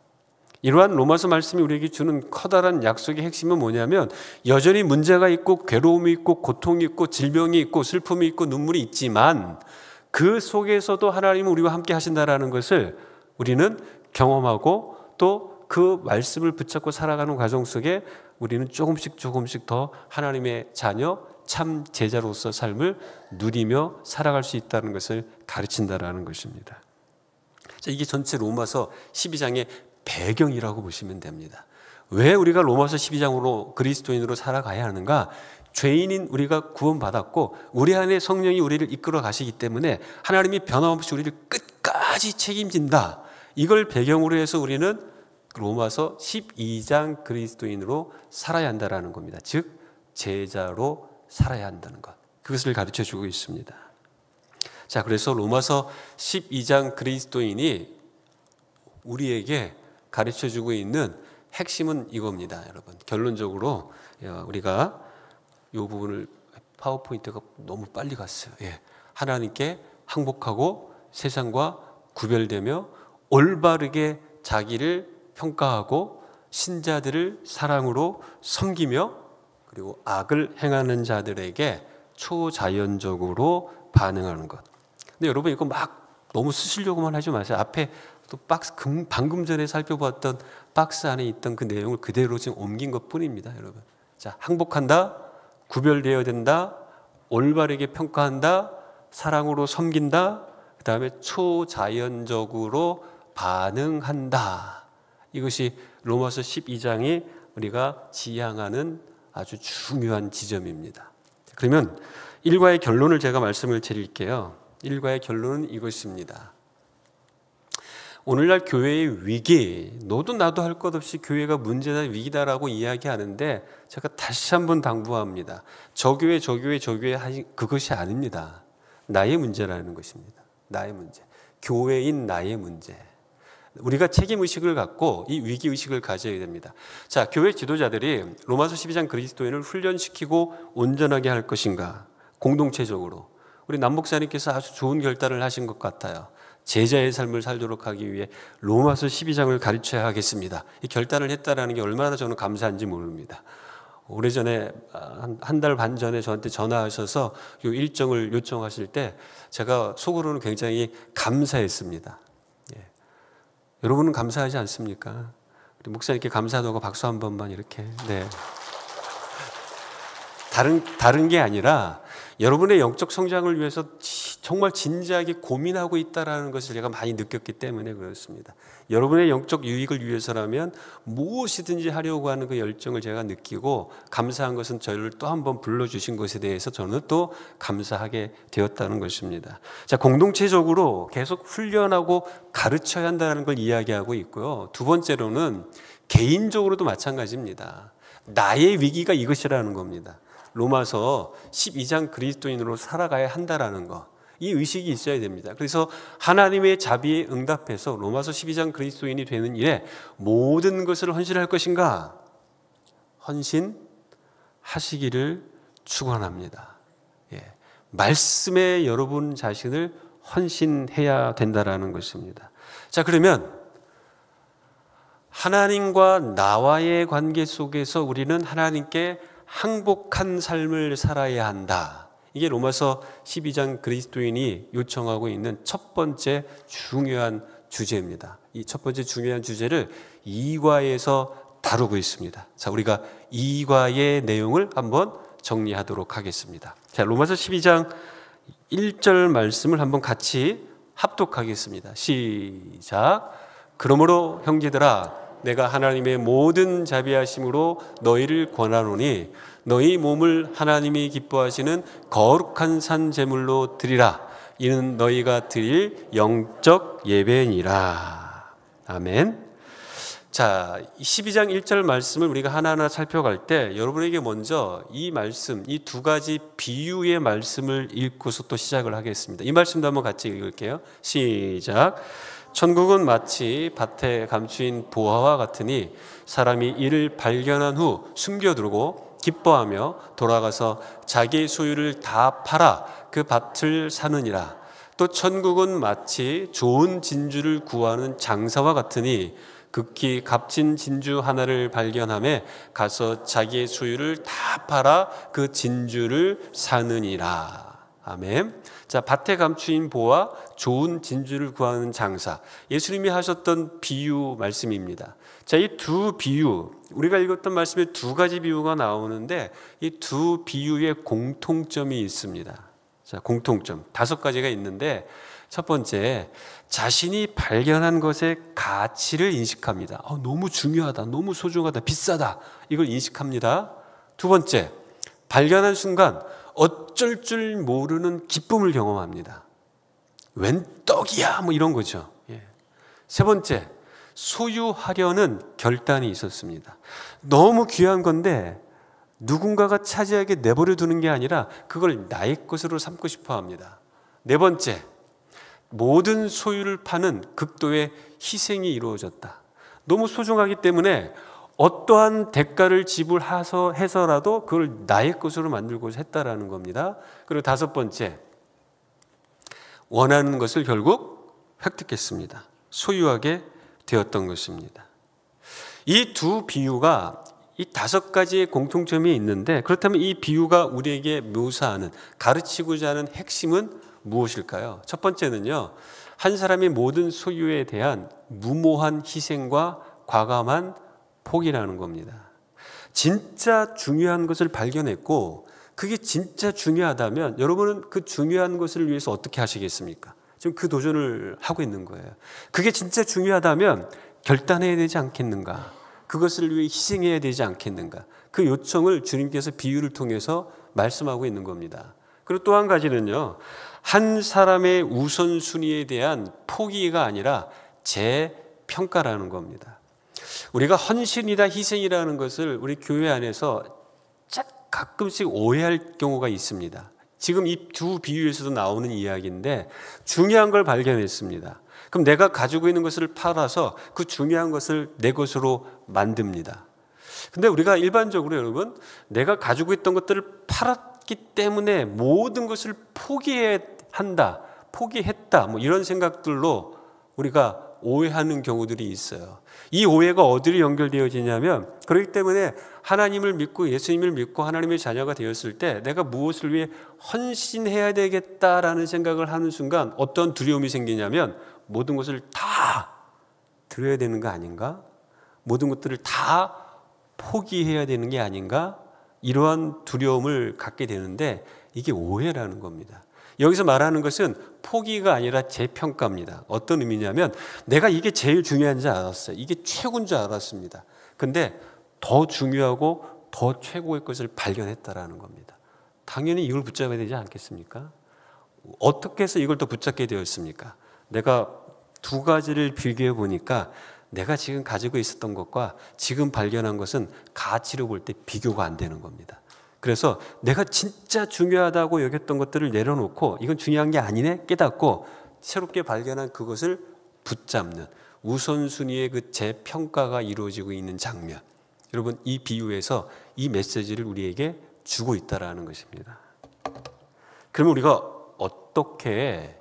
이러한 로마서 말씀이 우리에게 주는 커다란 약속의 핵심은 뭐냐면 여전히 문제가 있고 괴로움이 있고 고통이 있고 질병이 있고 슬픔이 있고 눈물이 있지만 그 속에서도 하나님은 우리와 함께 하신다라는 것을 우리는 경험하고 또 그 말씀을 붙잡고 살아가는 과정 속에 우리는 조금씩 더 하나님의 자녀 참 제자로서 삶을 누리며 살아갈 수 있다는 것을 가르친다라는 것입니다. 자, 이게 전체 로마서 12장의 배경이라고 보시면 됩니다. 왜 우리가 로마서 12장으로 그리스도인으로 살아가야 하는가? 죄인인 우리가 구원받았고 우리 안에 성령이 우리를 이끌어 가시기 때문에 하나님이 변함없이 우리를 끝까지 책임진다. 이걸 배경으로 해서 우리는 로마서 12장 그리스도인으로 살아야 한다는 겁니다. 즉 제자로 살아야 한다는 것. 그것을 가르쳐주고 있습니다. 자, 그래서 로마서 12장 그리스도인이 우리에게 가르쳐주고 있는 핵심은 이겁니다. 여러분 결론적으로 우리가 이 부분을 파워포인트가 너무 빨리 갔어요. 하나님께 항복하고 세상과 구별되며 올바르게 자기를 평가하고 신자들을 사랑으로 섬기며 그리고 악을 행하는 자들에게 초자연적으로 반응하는 것. 근데 여러분 이거 막 너무 쓰시려고만 하지 마세요. 앞에 또 박스 방금 전에 살펴봤던 박스 안에 있던 그 내용을 그대로 지금 옮긴 것 뿐입니다. 여러분. 자, 항복한다, 구별되어야 된다, 올바르게 평가한다, 사랑으로 섬긴다, 그 다음에 초자연적으로 반응한다. 이것이 로마서 12장이 우리가 지향하는 아주 중요한 지점입니다. 그러면 일과의 결론을 제가 말씀을 드릴게요. 일과의 결론은 이것입니다. 오늘날 교회의 위기, 너도 나도 할 것 없이 교회가 문제다 위기다라고 이야기하는데 제가 다시 한번 당부합니다. 저 교회 그것이 아닙니다. 나의 문제라는 것입니다. 나의 문제. 교회인 나의 문제. 우리가 책임의식을 갖고 이 위기의식을 가져야 됩니다. 자, 교회 지도자들이 로마서 12장 그리스도인을 훈련시키고 온전하게 할 것인가? 공동체적으로. 우리 남 목사님께서 아주 좋은 결단을 하신 것 같아요. 제자의 삶을 살도록 하기 위해 로마서 12장을 가르쳐야 하겠습니다. 이 결단을 했다는 게 얼마나 저는 감사한지 모릅니다. 오래전에 한 달 반 전에 저한테 전화하셔서 요 일정을 요청하실 때 제가 속으로는 굉장히 감사했습니다. 예. 여러분은 감사하지 않습니까? 우리 목사님께 감사하다고 박수 한 번만 이렇게. 네. 다른 게 아니라 여러분의 영적 성장을 위해서 정말 진지하게 고민하고 있다는 것을 제가 많이 느꼈기 때문에 그렇습니다. 여러분의 영적 유익을 위해서라면 무엇이든지 하려고 하는 그 열정을 제가 느끼고, 감사한 것은 저를 또 한 번 불러주신 것에 대해서 저는 또 감사하게 되었다는 것입니다. 자, 공동체적으로 계속 훈련하고 가르쳐야 한다는 걸 이야기하고 있고요. 두 번째로는 개인적으로도 마찬가지입니다. 나의 위기가 이것이라는 겁니다. 로마서 12장 그리스도인으로 살아가야 한다라는 것, 이 의식이 있어야 됩니다. 그래서 하나님의 자비에 응답해서 로마서 12장 그리스도인이 되는 일에 모든 것을 헌신할 것인가? 헌신하시기를 축원합니다. 예. 말씀에 여러분 자신을 헌신해야 된다라는 것입니다. 자, 그러면 하나님과 나와의 관계 속에서 우리는 하나님께 항복한 삶을 살아야 한다. 이게 로마서 12장 그리스도인이 요청하고 있는 첫 번째 중요한 주제입니다. 이 첫 번째 중요한 주제를 2과에서 다루고 있습니다. 자, 우리가 2과의 내용을 한번 정리하도록 하겠습니다. 자, 로마서 12장 1절 말씀을 한번 같이 합독하겠습니다. 시작. 그러므로 형제들아, 내가 하나님의 모든 자비하심으로 너희를 권하노니 너희 몸을 하나님이 기뻐하시는 거룩한 산 제물로 드리라. 이는 너희가 드릴 영적 예배니라. 아멘. 자, 12장 1절 말씀을 우리가 하나하나 살펴갈 때 여러분에게 먼저 이 말씀, 이 두 가지 비유의 말씀을 읽고서 또 시작을 하겠습니다. 이 말씀도 한번 같이 읽을게요. 시작. 천국은 마치 밭에 감추인 보화와 같으니 사람이 이를 발견한 후 숨겨두고 기뻐하며 돌아가서 자기의 소유를 다 팔아 그 밭을 사느니라. 또 천국은 마치 좋은 진주를 구하는 장사와 같으니 극히 값진 진주 하나를 발견하며 가서 자기의 소유를 다 팔아 그 진주를 사느니라. 아멘. 자, 밭에 감추인 보화, 좋은 진주를 구하는 장사. 예수님이 하셨던 비유 말씀입니다. 자, 이 두 비유, 우리가 읽었던 말씀에 두 가지 비유가 나오는데 이 두 비유의 공통점이 있습니다. 자, 공통점 5가지가 있는데, 첫 번째, 자신이 발견한 것의 가치를 인식합니다. 너무 중요하다, 너무 소중하다, 비싸다, 이걸 인식합니다. 두 번째, 발견한 순간 어쩔 줄 모르는 기쁨을 경험합니다. 웬 떡이야, 뭐 이런 거죠. 예. 세 번째, 소유하려는 결단이 있었습니다. 너무 귀한 건데 누군가가 차지하게 내버려 두는 게 아니라 그걸 나의 것으로 삼고 싶어 합니다. 네 번째, 모든 소유를 파는 극도의 희생이 이루어졌다. 너무 소중하기 때문에 어떠한 대가를 지불해서라도 그걸 나의 것으로 만들고자 했다라는 겁니다. 그리고 5번째, 원하는 것을 결국 획득했습니다. 소유하게 되었던 것입니다. 이 두 비유가 이 5가지의 공통점이 있는데, 그렇다면 이 비유가 우리에게 묘사하는, 가르치고자 하는 핵심은 무엇일까요? 첫 번째는요, 한 사람의 모든 소유에 대한 무모한 희생과 과감한 포기라는 겁니다. 진짜 중요한 것을 발견했고 그게 진짜 중요하다면 여러분은 그 중요한 것을 위해서 어떻게 하시겠습니까? 지금 그 도전을 하고 있는 거예요. 그게 진짜 중요하다면 결단해야 되지 않겠는가? 그것을 위해 희생해야 되지 않겠는가? 그 요청을 주님께서 비유를 통해서 말씀하고 있는 겁니다. 그리고 또 한 가지는요, 한 사람의 우선순위에 대한 포기가 아니라 재평가라는 겁니다. 우리가 헌신이다, 희생이라는 것을 우리 교회 안에서 가끔씩 오해할 경우가 있습니다. 지금 이 두 비유에서도 나오는 이야기인데, 중요한 걸 발견했습니다. 그럼 내가 가지고 있는 것을 팔아서 그 중요한 것을 내 것으로 만듭니다. 근데 우리가 일반적으로 여러분, 내가 가지고 있던 것들을 팔았기 때문에 모든 것을 포기해야 한다, 포기했다, 뭐 이런 생각들로 우리가 오해하는 경우들이 있어요. 이 오해가 어디로 연결되어지냐면, 그렇기 때문에 하나님을 믿고 예수님을 믿고 하나님의 자녀가 되었을 때 내가 무엇을 위해 헌신해야 되겠다라는 생각을 하는 순간 어떤 두려움이 생기냐면, 모든 것을 다 드려야 되는 거 아닌가? 모든 것들을 다 포기해야 되는 게 아닌가? 이러한 두려움을 갖게 되는데, 이게 오해라는 겁니다. 여기서 말하는 것은 포기가 아니라 재평가입니다. 어떤 의미냐면, 내가 이게 제일 중요한 줄 알았어요. 이게 최고인 줄 알았습니다. 근데 더 중요하고 더 최고의 것을 발견했다라는 겁니다. 당연히 이걸 붙잡아야 되지 않겠습니까? 어떻게 해서 이걸 또 붙잡게 되었습니까? 내가 두 가지를 비교해 보니까 내가 지금 가지고 있었던 것과 지금 발견한 것은 가치로 볼 때 비교가 안 되는 겁니다. 그래서 내가 진짜 중요하다고 여겼던 것들을 내려놓고 이건 중요한 게 아니네 깨닫고 새롭게 발견한 그것을 붙잡는 우선순위의 그 재평가가 이루어지고 있는 장면. 여러분, 이 비유에서 이 메시지를 우리에게 주고 있다라는 것입니다. 그러면 우리가 어떻게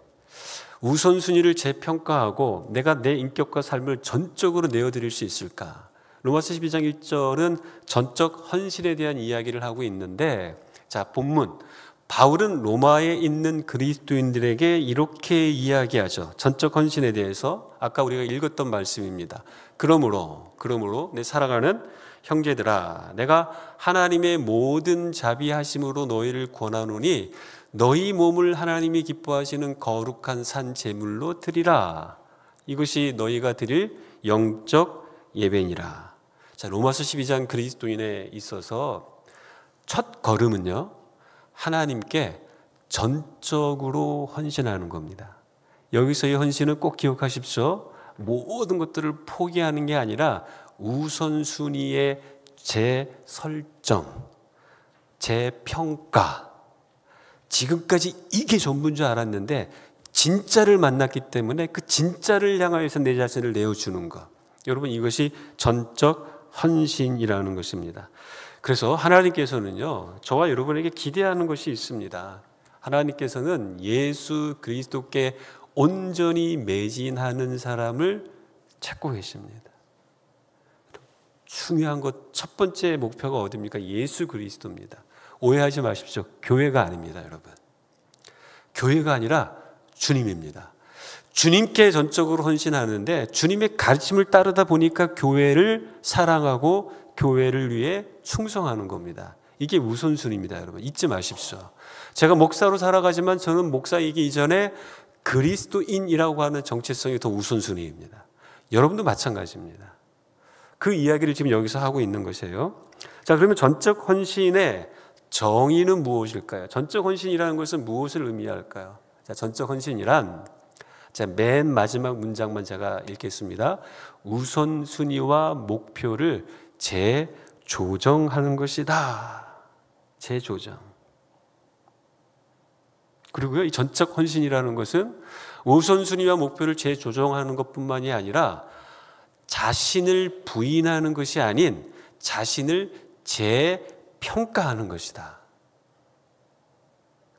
우선순위를 재평가하고 내가 내 인격과 삶을 전적으로 내어드릴 수 있을까? 로마서 12장 1절은 전적 헌신에 대한 이야기를 하고 있는데, 자, 본문 바울은 로마에 있는 그리스도인들에게 이렇게 이야기하죠. 전적 헌신에 대해서 아까 우리가 읽었던 말씀입니다. 그러므로 내 사랑하는 형제들아, 내가 하나님의 모든 자비하심으로 너희를 권하노니 너희 몸을 하나님이 기뻐하시는 거룩한 산 제물로 드리라. 이것이 너희가 드릴 영적 예배니라. 자, 로마서 12장 그리스도인에 있어서 첫 걸음은요, 하나님께 전적으로 헌신하는 겁니다. 여기서의 헌신은 꼭 기억하십시오. 모든 것들을 포기하는 게 아니라 우선순위의 재설정, 재평가. 지금까지 이게 전부인 줄 알았는데 진짜를 만났기 때문에 그 진짜를 향하여서 내 자신을 내어주는 것. 여러분, 이것이 전적 헌신이라는 것입니다. 그래서 하나님께서는요, 저와 여러분에게 기대하는 것이 있습니다. 하나님께서는 예수 그리스도께 온전히 매진하는 사람을 찾고 계십니다. 중요한 것 첫 번째 목표가 어디입니까? 예수 그리스도입니다. 오해하지 마십시오. 교회가 아닙니다, 여러분. 교회가 아니라 주님입니다. 주님께 전적으로 헌신하는데 주님의 가르침을 따르다 보니까 교회를 사랑하고 교회를 위해 충성하는 겁니다. 이게 우선순위입니다, 여러분. 잊지 마십시오. 제가 목사로 살아가지만 저는 목사이기 이전에 그리스도인이라고 하는 정체성이 더 우선순위입니다. 여러분도 마찬가지입니다. 그 이야기를 지금 여기서 하고 있는 것이에요. 자, 그러면 전적 헌신의 정의는 무엇일까요? 전적 헌신이라는 것은 무엇을 의미할까요? 자, 전적 헌신이란, 자, 맨 마지막 문장만 제가 읽겠습니다. 우선순위와 목표를 재조정하는 것이다. 재조정. 그리고요, 이 전적 헌신이라는 것은 우선순위와 목표를 재조정하는 것뿐만이 아니라 자신을 부인하는 것이 아닌 자신을 재평가하는 것이다.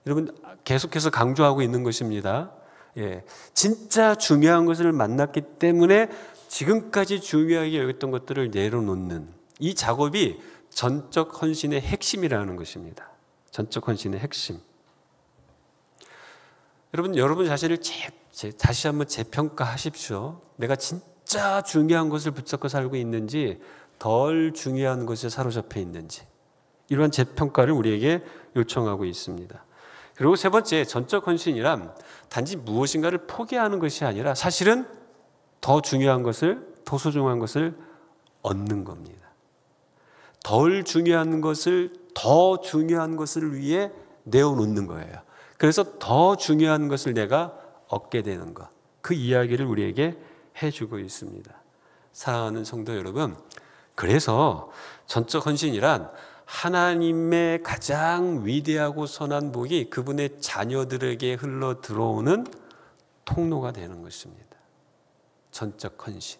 여러분, 계속해서 강조하고 있는 것입니다. 예, 진짜 중요한 것을 만났기 때문에 지금까지 중요하게 여겼던 것들을 내려놓는 이 작업이 전적 헌신의 핵심이라는 것입니다. 전적 헌신의 핵심. 여러분 자신을 다시 한번 재평가하십시오. 내가 진짜 중요한 것을 붙잡고 살고 있는지, 덜 중요한 것에 사로잡혀 있는지, 이러한 재평가를 우리에게 요청하고 있습니다. 그리고 세 번째, 전적 헌신이란 단지 무엇인가를 포기하는 것이 아니라 사실은 더 중요한 것을, 더 소중한 것을 얻는 겁니다. 덜 중요한 것을 더 중요한 것을 위해 내어놓는 거예요. 그래서 더 중요한 것을 내가 얻게 되는 것, 그 이야기를 우리에게 해주고 있습니다. 사랑하는 성도 여러분, 그래서 전적 헌신이란 하나님의 가장 위대하고 선한 복이 그분의 자녀들에게 흘러 들어오는 통로가 되는 것입니다. 전적 헌신.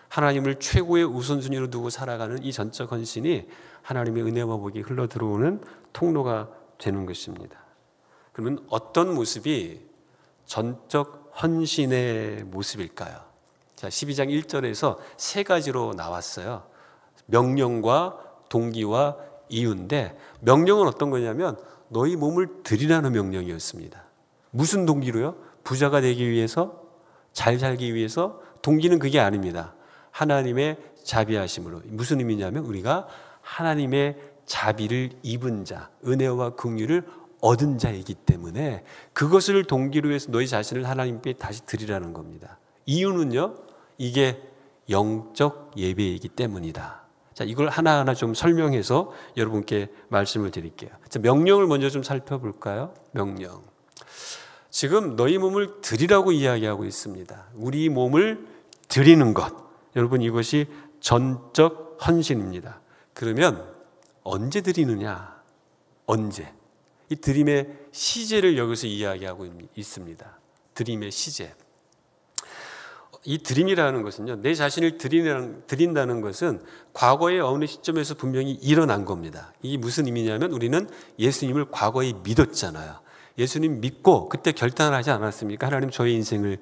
하나님을 최고의 우선순위로 두고 살아가는 이 전적 헌신이 하나님의 은혜와 복이 흘러 들어오는 통로가 되는 것입니다. 그러면 어떤 모습이 전적 헌신의 모습일까요? 자, 12장 1절에서 세 가지로 나왔어요. 명령과 동기와 이유인데, 명령은 어떤 거냐면 너희 몸을 드리라는 명령이었습니다. 무슨 동기로요? 부자가 되기 위해서, 잘 살기 위해서. 동기는 그게 아닙니다. 하나님의 자비하심으로. 무슨 의미냐면 우리가 하나님의 자비를 입은 자, 은혜와 긍휼을 얻은 자이기 때문에 그것을 동기로 해서 너희 자신을 하나님께 다시 드리라는 겁니다. 이유는요, 이게 영적 예배이기 때문이다. 자, 이걸 하나하나 좀 설명해서 여러분께 말씀을 드릴게요. 자, 명령을 먼저 좀 살펴볼까요? 명령. 지금 너희 몸을 드리라고 이야기하고 있습니다. 우리 몸을 드리는 것. 여러분, 이것이 전적 헌신입니다. 그러면 언제 드리느냐? 언제? 이 드림의 시제를 여기서 이야기하고 있습니다. 드림의 시제. 이 드림이라는 것은요, 내 자신을 드린다는 것은 과거의 어느 시점에서 분명히 일어난 겁니다. 이게 무슨 의미냐면 우리는 예수님을 과거에 믿었잖아요. 예수님 믿고 그때 결단을 하지 않았습니까? 하나님, 저의 인생을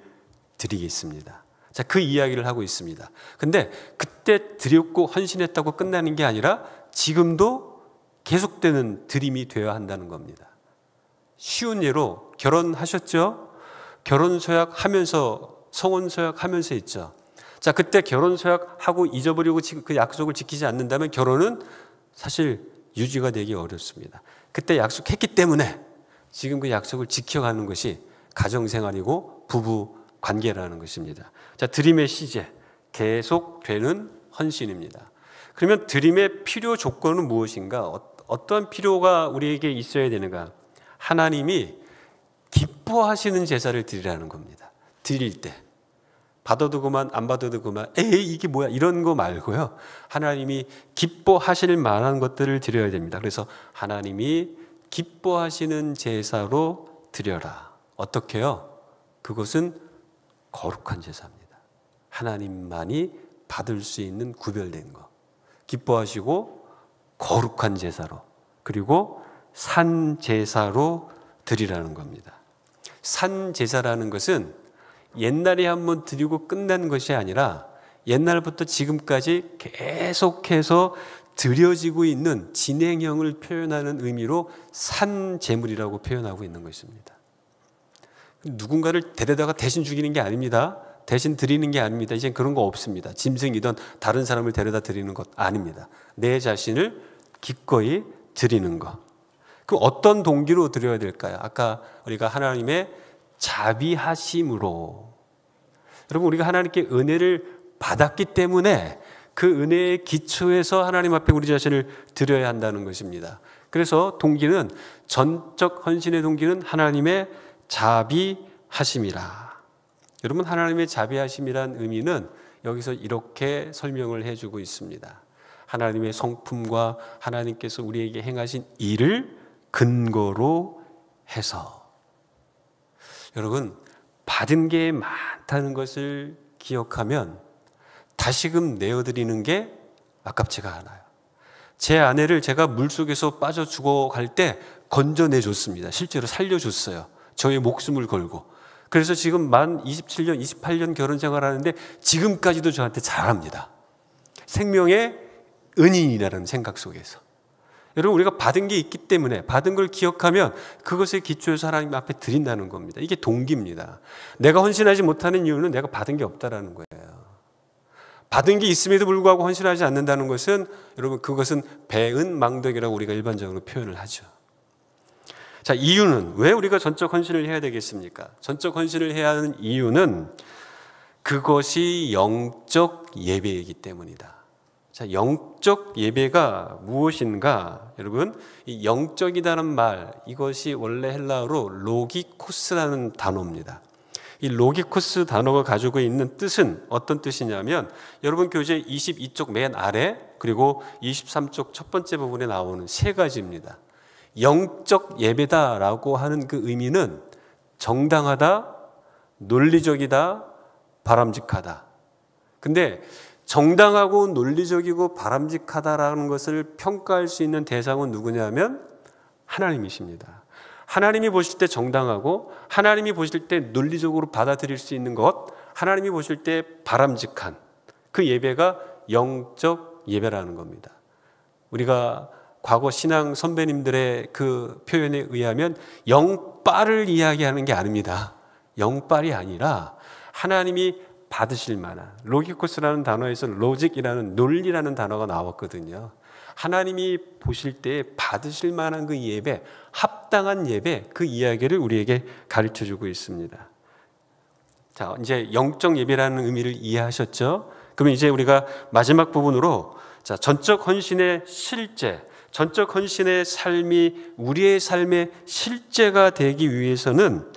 드리겠습니다. 자, 그 이야기를 하고 있습니다. 근데 그때 드렸고 헌신했다고 끝나는 게 아니라 지금도 계속되는 드림이 되어야 한다는 겁니다. 쉬운 예로 결혼하셨죠? 결혼 서약하면서, 성혼 서약하면서 했죠. 자, 그때 결혼 서약하고 잊어버리고 그 약속을 지키지 않는다면 결혼은 사실 유지가 되기 어렵습니다. 그때 약속했기 때문에 지금 그 약속을 지켜가는 것이 가정생활이고 부부 관계라는 것입니다. 자, 드림의 시제, 계속되는 헌신입니다. 그러면 드림의 필요 조건은 무엇인가? 어떤 필요가 우리에게 있어야 되는가? 하나님이 기뻐하시는 제사를 드리라는 겁니다. 드릴 때 받아도 그만, 안 받아도 그만, 에이 이게 뭐야, 이런 거 말고요, 하나님이 기뻐하실 만한 것들을 드려야 됩니다. 그래서 하나님이 기뻐하시는 제사로 드려라. 어떻게요? 그것은 거룩한 제사입니다. 하나님만이 받을 수 있는 구별된 거, 기뻐하시고 거룩한 제사로, 그리고 산 제사로 드리라는 겁니다. 산 제사라는 것은 옛날에 한번 드리고 끝난 것이 아니라 옛날부터 지금까지 계속해서 드려지고 있는 진행형을 표현하는 의미로 산 제물이라고 표현하고 있는 것입니다. 누군가를 데려다가 대신 죽이는 게 아닙니다. 대신 드리는 게 아닙니다. 이젠 그런 거 없습니다. 짐승이든 다른 사람을 데려다 드리는 것 아닙니다. 내 자신을 기꺼이 드리는 것. 그 어떤 동기로 드려야 될까요? 아까 우리가 하나님의 자비하심으로, 여러분, 우리가 하나님께 은혜를 받았기 때문에 그 은혜의 기초에서 하나님 앞에 우리 자신을 드려야 한다는 것입니다. 그래서 동기는, 전적 헌신의 동기는 하나님의 자비하심이라. 여러분, 하나님의 자비하심이란 의미는 여기서 이렇게 설명을 해주고 있습니다. 하나님의 성품과 하나님께서 우리에게 행하신 일을 근거로 해서. 여러분, 받은 게 많다는 것을 기억하면 다시금 내어드리는 게 아깝지가 않아요. 제 아내를 제가 물속에서 빠져 죽어갈 때 건져내줬습니다. 실제로 살려줬어요. 저의 목숨을 걸고. 그래서 지금 만 27년, 28년 결혼 생활하는데 지금까지도 저한테 잘합니다. 생명의 은인이라는 생각 속에서. 여러분, 우리가 받은 게 있기 때문에 받은 걸 기억하면 그것에 기초해서 하나님 앞에 드린다는 겁니다. 이게 동기입니다. 내가 헌신하지 못하는 이유는 내가 받은 게 없다라는 거예요. 받은 게 있음에도 불구하고 헌신하지 않는다는 것은, 여러분, 그것은 배은망덕이라고 우리가 일반적으로 표현을 하죠. 자, 이유는 왜 우리가 전적 헌신을 해야 되겠습니까? 전적 헌신을 해야 하는 이유는 그것이 영적 예배이기 때문이다. 자, 영적 예배가 무엇인가? 여러분, 이 영적이라는 말, 이것이 원래 헬라어로 로기코스라는 단어입니다. 이 로기코스 단어가 가지고 있는 뜻은 어떤 뜻이냐면, 여러분 교재 22쪽 맨 아래 그리고 23쪽 첫 번째 부분에 나오는 세 가지입니다. 영적 예배다라고 하는 그 의미는 정당하다, 논리적이다, 바람직하다. 근데 정당하고 논리적이고 바람직하다라는 것을 평가할 수 있는 대상은 누구냐면 하나님이십니다. 하나님이 보실 때 정당하고 하나님이 보실 때 논리적으로 받아들일 수 있는 것, 하나님이 보실 때 바람직한 그 예배가 영적 예배라는 겁니다. 우리가 과거 신앙 선배님들의 그 표현에 의하면 영빨을 이야기하는 게 아닙니다. 영빨이 아니라 하나님이 받으실 만한, 로기코스라는 단어에서 로직이라는 논리라는 단어가 나왔거든요. 하나님이 보실 때 받으실 만한 그 예배, 합당한 예배, 그 이야기를 우리에게 가르쳐주고 있습니다. 자, 이제 영적 예배라는 의미를 이해하셨죠? 그러면 이제 우리가 마지막 부분으로, 자, 전적 헌신의 실제, 전적 헌신의 삶이 우리의 삶의 실제가 되기 위해서는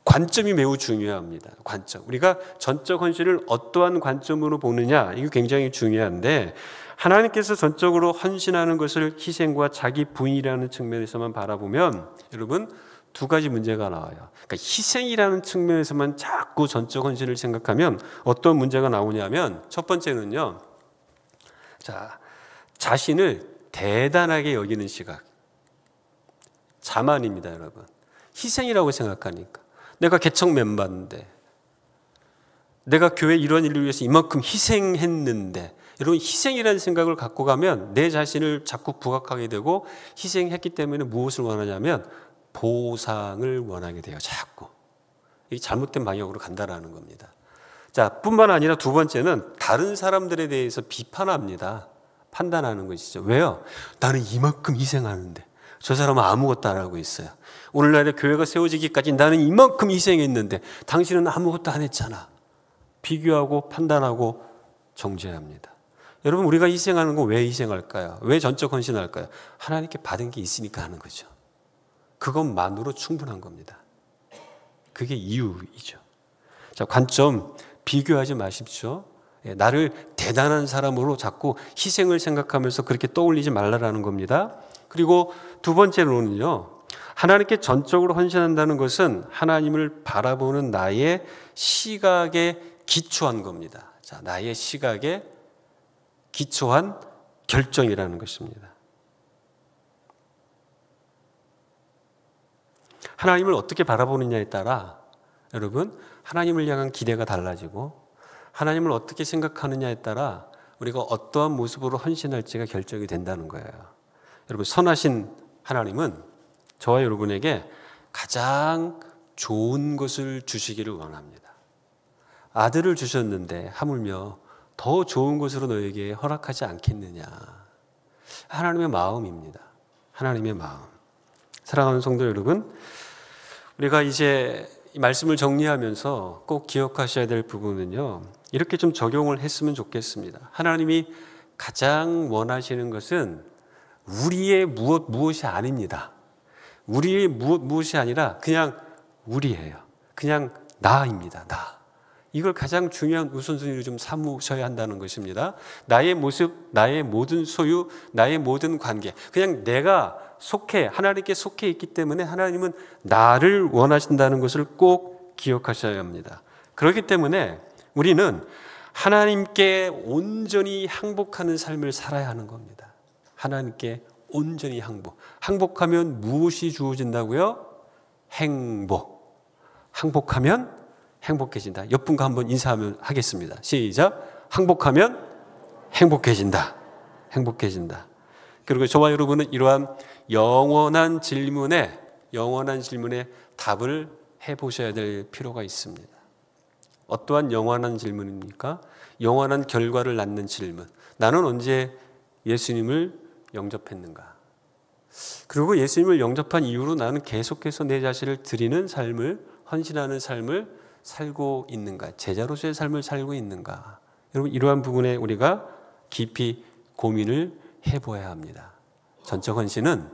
관점이 매우 중요합니다. 관점. 우리가 전적 헌신을 어떠한 관점으로 보느냐, 이거 굉장히 중요한데, 하나님께서 전적으로 헌신하는 것을 희생과 자기 부인이라는 측면에서만 바라보면 여러분 두 가지 문제가 나와요. 그러니까 희생이라는 측면에서만 자꾸 전적 헌신을 생각하면 어떤 문제가 나오냐면, 첫 번째는요, 자, 자신을 대단하게 여기는 시각, 자만입니다. 여러분, 희생이라고 생각하니까 내가 개척 멤버인데, 내가 교회 이런 일을 위해서 이만큼 희생했는데, 여러분, 희생이라는 생각을 갖고 가면 내 자신을 자꾸 부각하게 되고, 희생했기 때문에 무엇을 원하냐면 보상을 원하게 돼요. 자꾸. 이 잘못된 방향으로 간다라는 겁니다. 자, 뿐만 아니라 두 번째는 다른 사람들에 대해서 비판합니다. 판단하는 것이죠. 왜요? 나는 이만큼 희생하는데 저 사람은 아무것도 안 하고 있어요. 오늘날에 교회가 세워지기까지 나는 이만큼 희생했는데 당신은 아무것도 안 했잖아. 비교하고 판단하고 정죄합니다. 여러분, 우리가 희생하는 거 왜 희생할까요? 왜 전적 헌신할까요? 하나님께 받은 게 있으니까 하는 거죠. 그것만으로 충분한 겁니다. 그게 이유이죠. 자, 관점 비교하지 마십시오. 나를 대단한 사람으로 자꾸 희생을 생각하면서 그렇게 떠올리지 말라라는 겁니다. 그리고 두 번째로는요, 하나님께 전적으로 헌신한다는 것은 하나님을 바라보는 나의 시각에 기초한 겁니다. 자, 나의 시각에 기초한 결정이라는 것입니다. 하나님을 어떻게 바라보느냐에 따라 여러분, 하나님을 향한 기대가 달라지고, 하나님을 어떻게 생각하느냐에 따라 우리가 어떠한 모습으로 헌신할지가 결정이 된다는 거예요. 여러분, 선하신 하나님은 저와 여러분에게 가장 좋은 것을 주시기를 원합니다. 아들을 주셨는데 하물며 더 좋은 것으로 너에게 허락하지 않겠느냐. 하나님의 마음입니다. 하나님의 마음. 사랑하는 성도 여러분, 우리가 이제 이 말씀을 정리하면서 꼭 기억하셔야 될 부분은요, 이렇게 좀 적용을 했으면 좋겠습니다. 하나님이 가장 원하시는 것은 우리의 무엇이 아닙니다. 우리의 무엇이 아니라 그냥 우리예요. 그냥 나입니다. 나. 이걸 가장 중요한 우선순위로 좀 삼으셔야 한다는 것입니다. 나의 모습, 나의 모든 소유, 나의 모든 관계, 그냥 내가 속해, 하나님께 속해 있기 때문에 하나님은 나를 원하신다는 것을 꼭 기억하셔야 합니다. 그렇기 때문에 우리는 하나님께 온전히 항복하는 삶을 살아야 하는 겁니다. 하나님께 온전히 항복. 항복하면 무엇이 주어진다고요? 행복. 항복하면 행복해진다. 옆분과 한번 인사하면 하겠습니다. 시작. 항복하면 행복해진다. 행복해진다. 그리고 저와 여러분은 이러한 영원한 질문에 답을 해보셔야 될 필요가 있습니다. 어떠한 영원한 질문입니까? 영원한 결과를 낳는 질문. 나는 언제 예수님을 영접했는가? 그리고 예수님을 영접한 이후로 나는 계속해서 내 자신을 드리는 삶을, 헌신하는 삶을 살고 있는가? 제자로서의 삶을 살고 있는가? 여러분, 이러한 부분에 우리가 깊이 고민을 해보아야 합니다. 전적 헌신은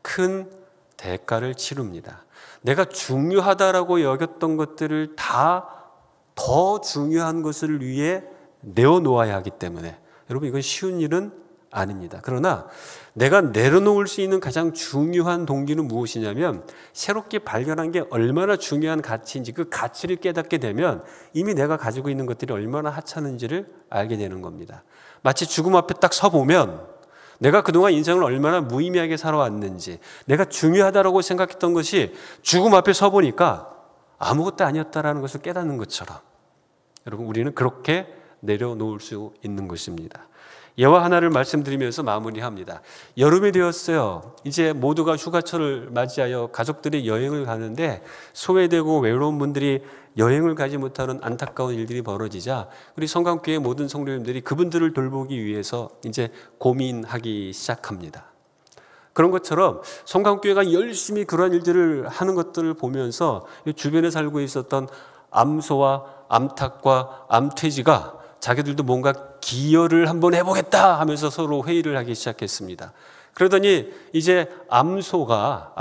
큰 대가를 치릅니다. 내가 중요하다라고 여겼던 것들을 다 더 중요한 것을 위해 내어놓아야 하기 때문에 여러분, 이건 쉬운 일은 아닙니다. 그러나 내가 내려놓을 수 있는 가장 중요한 동기는 무엇이냐면, 새롭게 발견한 게 얼마나 중요한 가치인지 그 가치를 깨닫게 되면 이미 내가 가지고 있는 것들이 얼마나 하찮은지를 알게 되는 겁니다. 마치 죽음 앞에 딱 서보면 내가 그동안 인생을 얼마나 무의미하게 살아왔는지, 내가 중요하다고 생각했던 것이 죽음 앞에 서보니까 아무것도 아니었다라는 것을 깨닫는 것처럼, 여러분, 우리는 그렇게 내려놓을 수 있는 것입니다. 예화 하나를 말씀드리면서 마무리합니다. 여름이 되었어요. 이제 모두가 휴가철을 맞이하여 가족들이 여행을 가는데 소외되고 외로운 분들이 여행을 가지 못하는 안타까운 일들이 벌어지자 우리 성강교회 모든 성도님들이 그분들을 돌보기 위해서 이제 고민하기 시작합니다. 그런 것처럼 성강교회가 열심히 그러한 일들을 하는 것들을 보면서 주변에 살고 있었던 암소와 암탉과 암돼지가 자기들도 뭔가 기여를 한번 해보겠다 하면서 서로 회의를 하기 시작했습니다. 그러더니 이제 암소가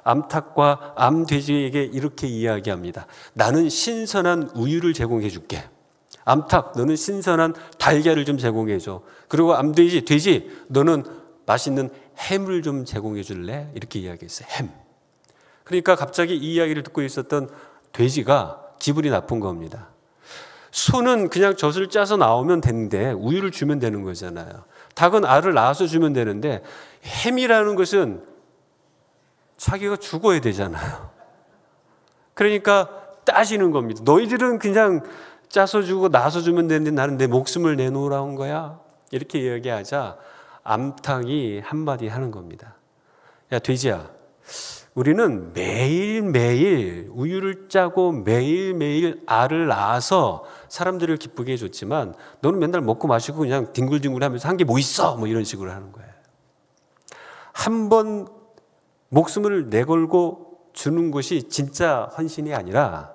암탉과 암돼지에게 이렇게 이야기합니다. 나는 신선한 우유를 제공해 줄게. 암탉, 너는 신선한 달걀을 좀 제공해 줘. 그리고 암돼지, 돼지, 너는 맛있는 햄을 좀 제공해 줄래? 이렇게 이야기했어요. 햄. 그러니까 갑자기 이 이야기를 듣고 있었던 돼지가 기분이 나쁜 겁니다. 소는 그냥 젖을 짜서 나오면 되는데 우유를 주면 되는 거잖아요. 닭은 알을 낳아서 주면 되는데 햄이라는 것은 자기가 죽어야 되잖아요. 그러니까 따지는 겁니다. 너희들은 그냥 짜서 주고 낳아서 주면 되는데 나는 내 목숨을 내놓으라는 거야. 이렇게 이야기하자 암탉이 한마디 하는 겁니다. 야, 돼지야, 우리는 매일매일 우유를 짜고 매일매일 알을 낳아서 사람들을 기쁘게 해줬지만 너는 맨날 먹고 마시고 그냥 뒹굴뒹굴하면서 한 게 뭐 있어? 뭐 이런 식으로 하는 거예요. 한 번 목숨을 내걸고 주는 것이 진짜 헌신이 아니라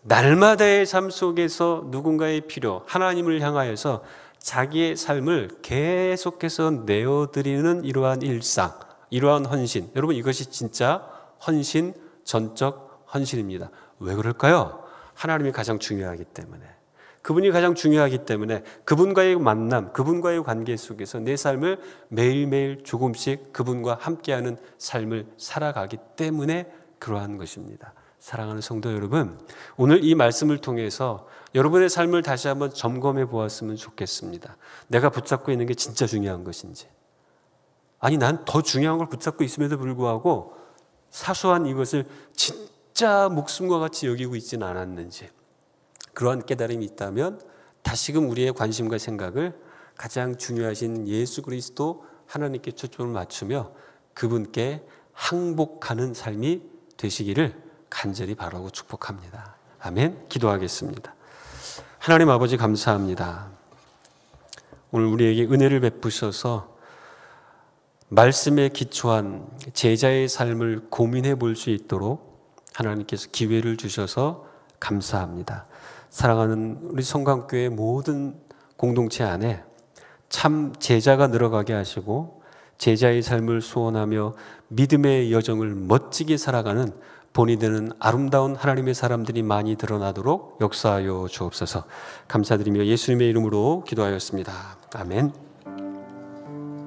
날마다의 삶 속에서 누군가의 필요, 하나님을 향하여서 자기의 삶을 계속해서 내어드리는 이러한 일상, 이러한 헌신, 여러분 이것이 진짜 헌신, 전적 헌신입니다. 왜 그럴까요? 하나님이 가장 중요하기 때문에, 그분이 가장 중요하기 때문에 그분과의 만남, 그분과의 관계 속에서 내 삶을 매일매일 조금씩 그분과 함께하는 삶을 살아가기 때문에 그러한 것입니다. 사랑하는 성도 여러분, 오늘 이 말씀을 통해서 여러분의 삶을 다시 한번 점검해 보았으면 좋겠습니다. 내가 붙잡고 있는 게 진짜 중요한 것인지, 아니 난 더 중요한 걸 붙잡고 있음에도 불구하고 사소한 이것을 진짜 목숨과 같이 여기고 있지는 않았는지, 그러한 깨달음이 있다면 다시금 우리의 관심과 생각을 가장 중요하신 예수 그리스도 하나님께 초점을 맞추며 그분께 항복하는 삶이 되시기를 간절히 바라고 축복합니다. 아멘. 기도하겠습니다. 하나님 아버지 감사합니다. 오늘 우리에게 은혜를 베푸셔서 말씀에 기초한 제자의 삶을 고민해 볼 수 있도록 하나님께서 기회를 주셔서 감사합니다. 사랑하는 우리 성강교회 모든 공동체 안에 참 제자가 늘어가게 하시고 제자의 삶을 소원하며 믿음의 여정을 멋지게 살아가는 본이 되는 아름다운 하나님의 사람들이 많이 드러나도록 역사하여 주옵소서. 감사드리며 예수님의 이름으로 기도하였습니다. 아멘.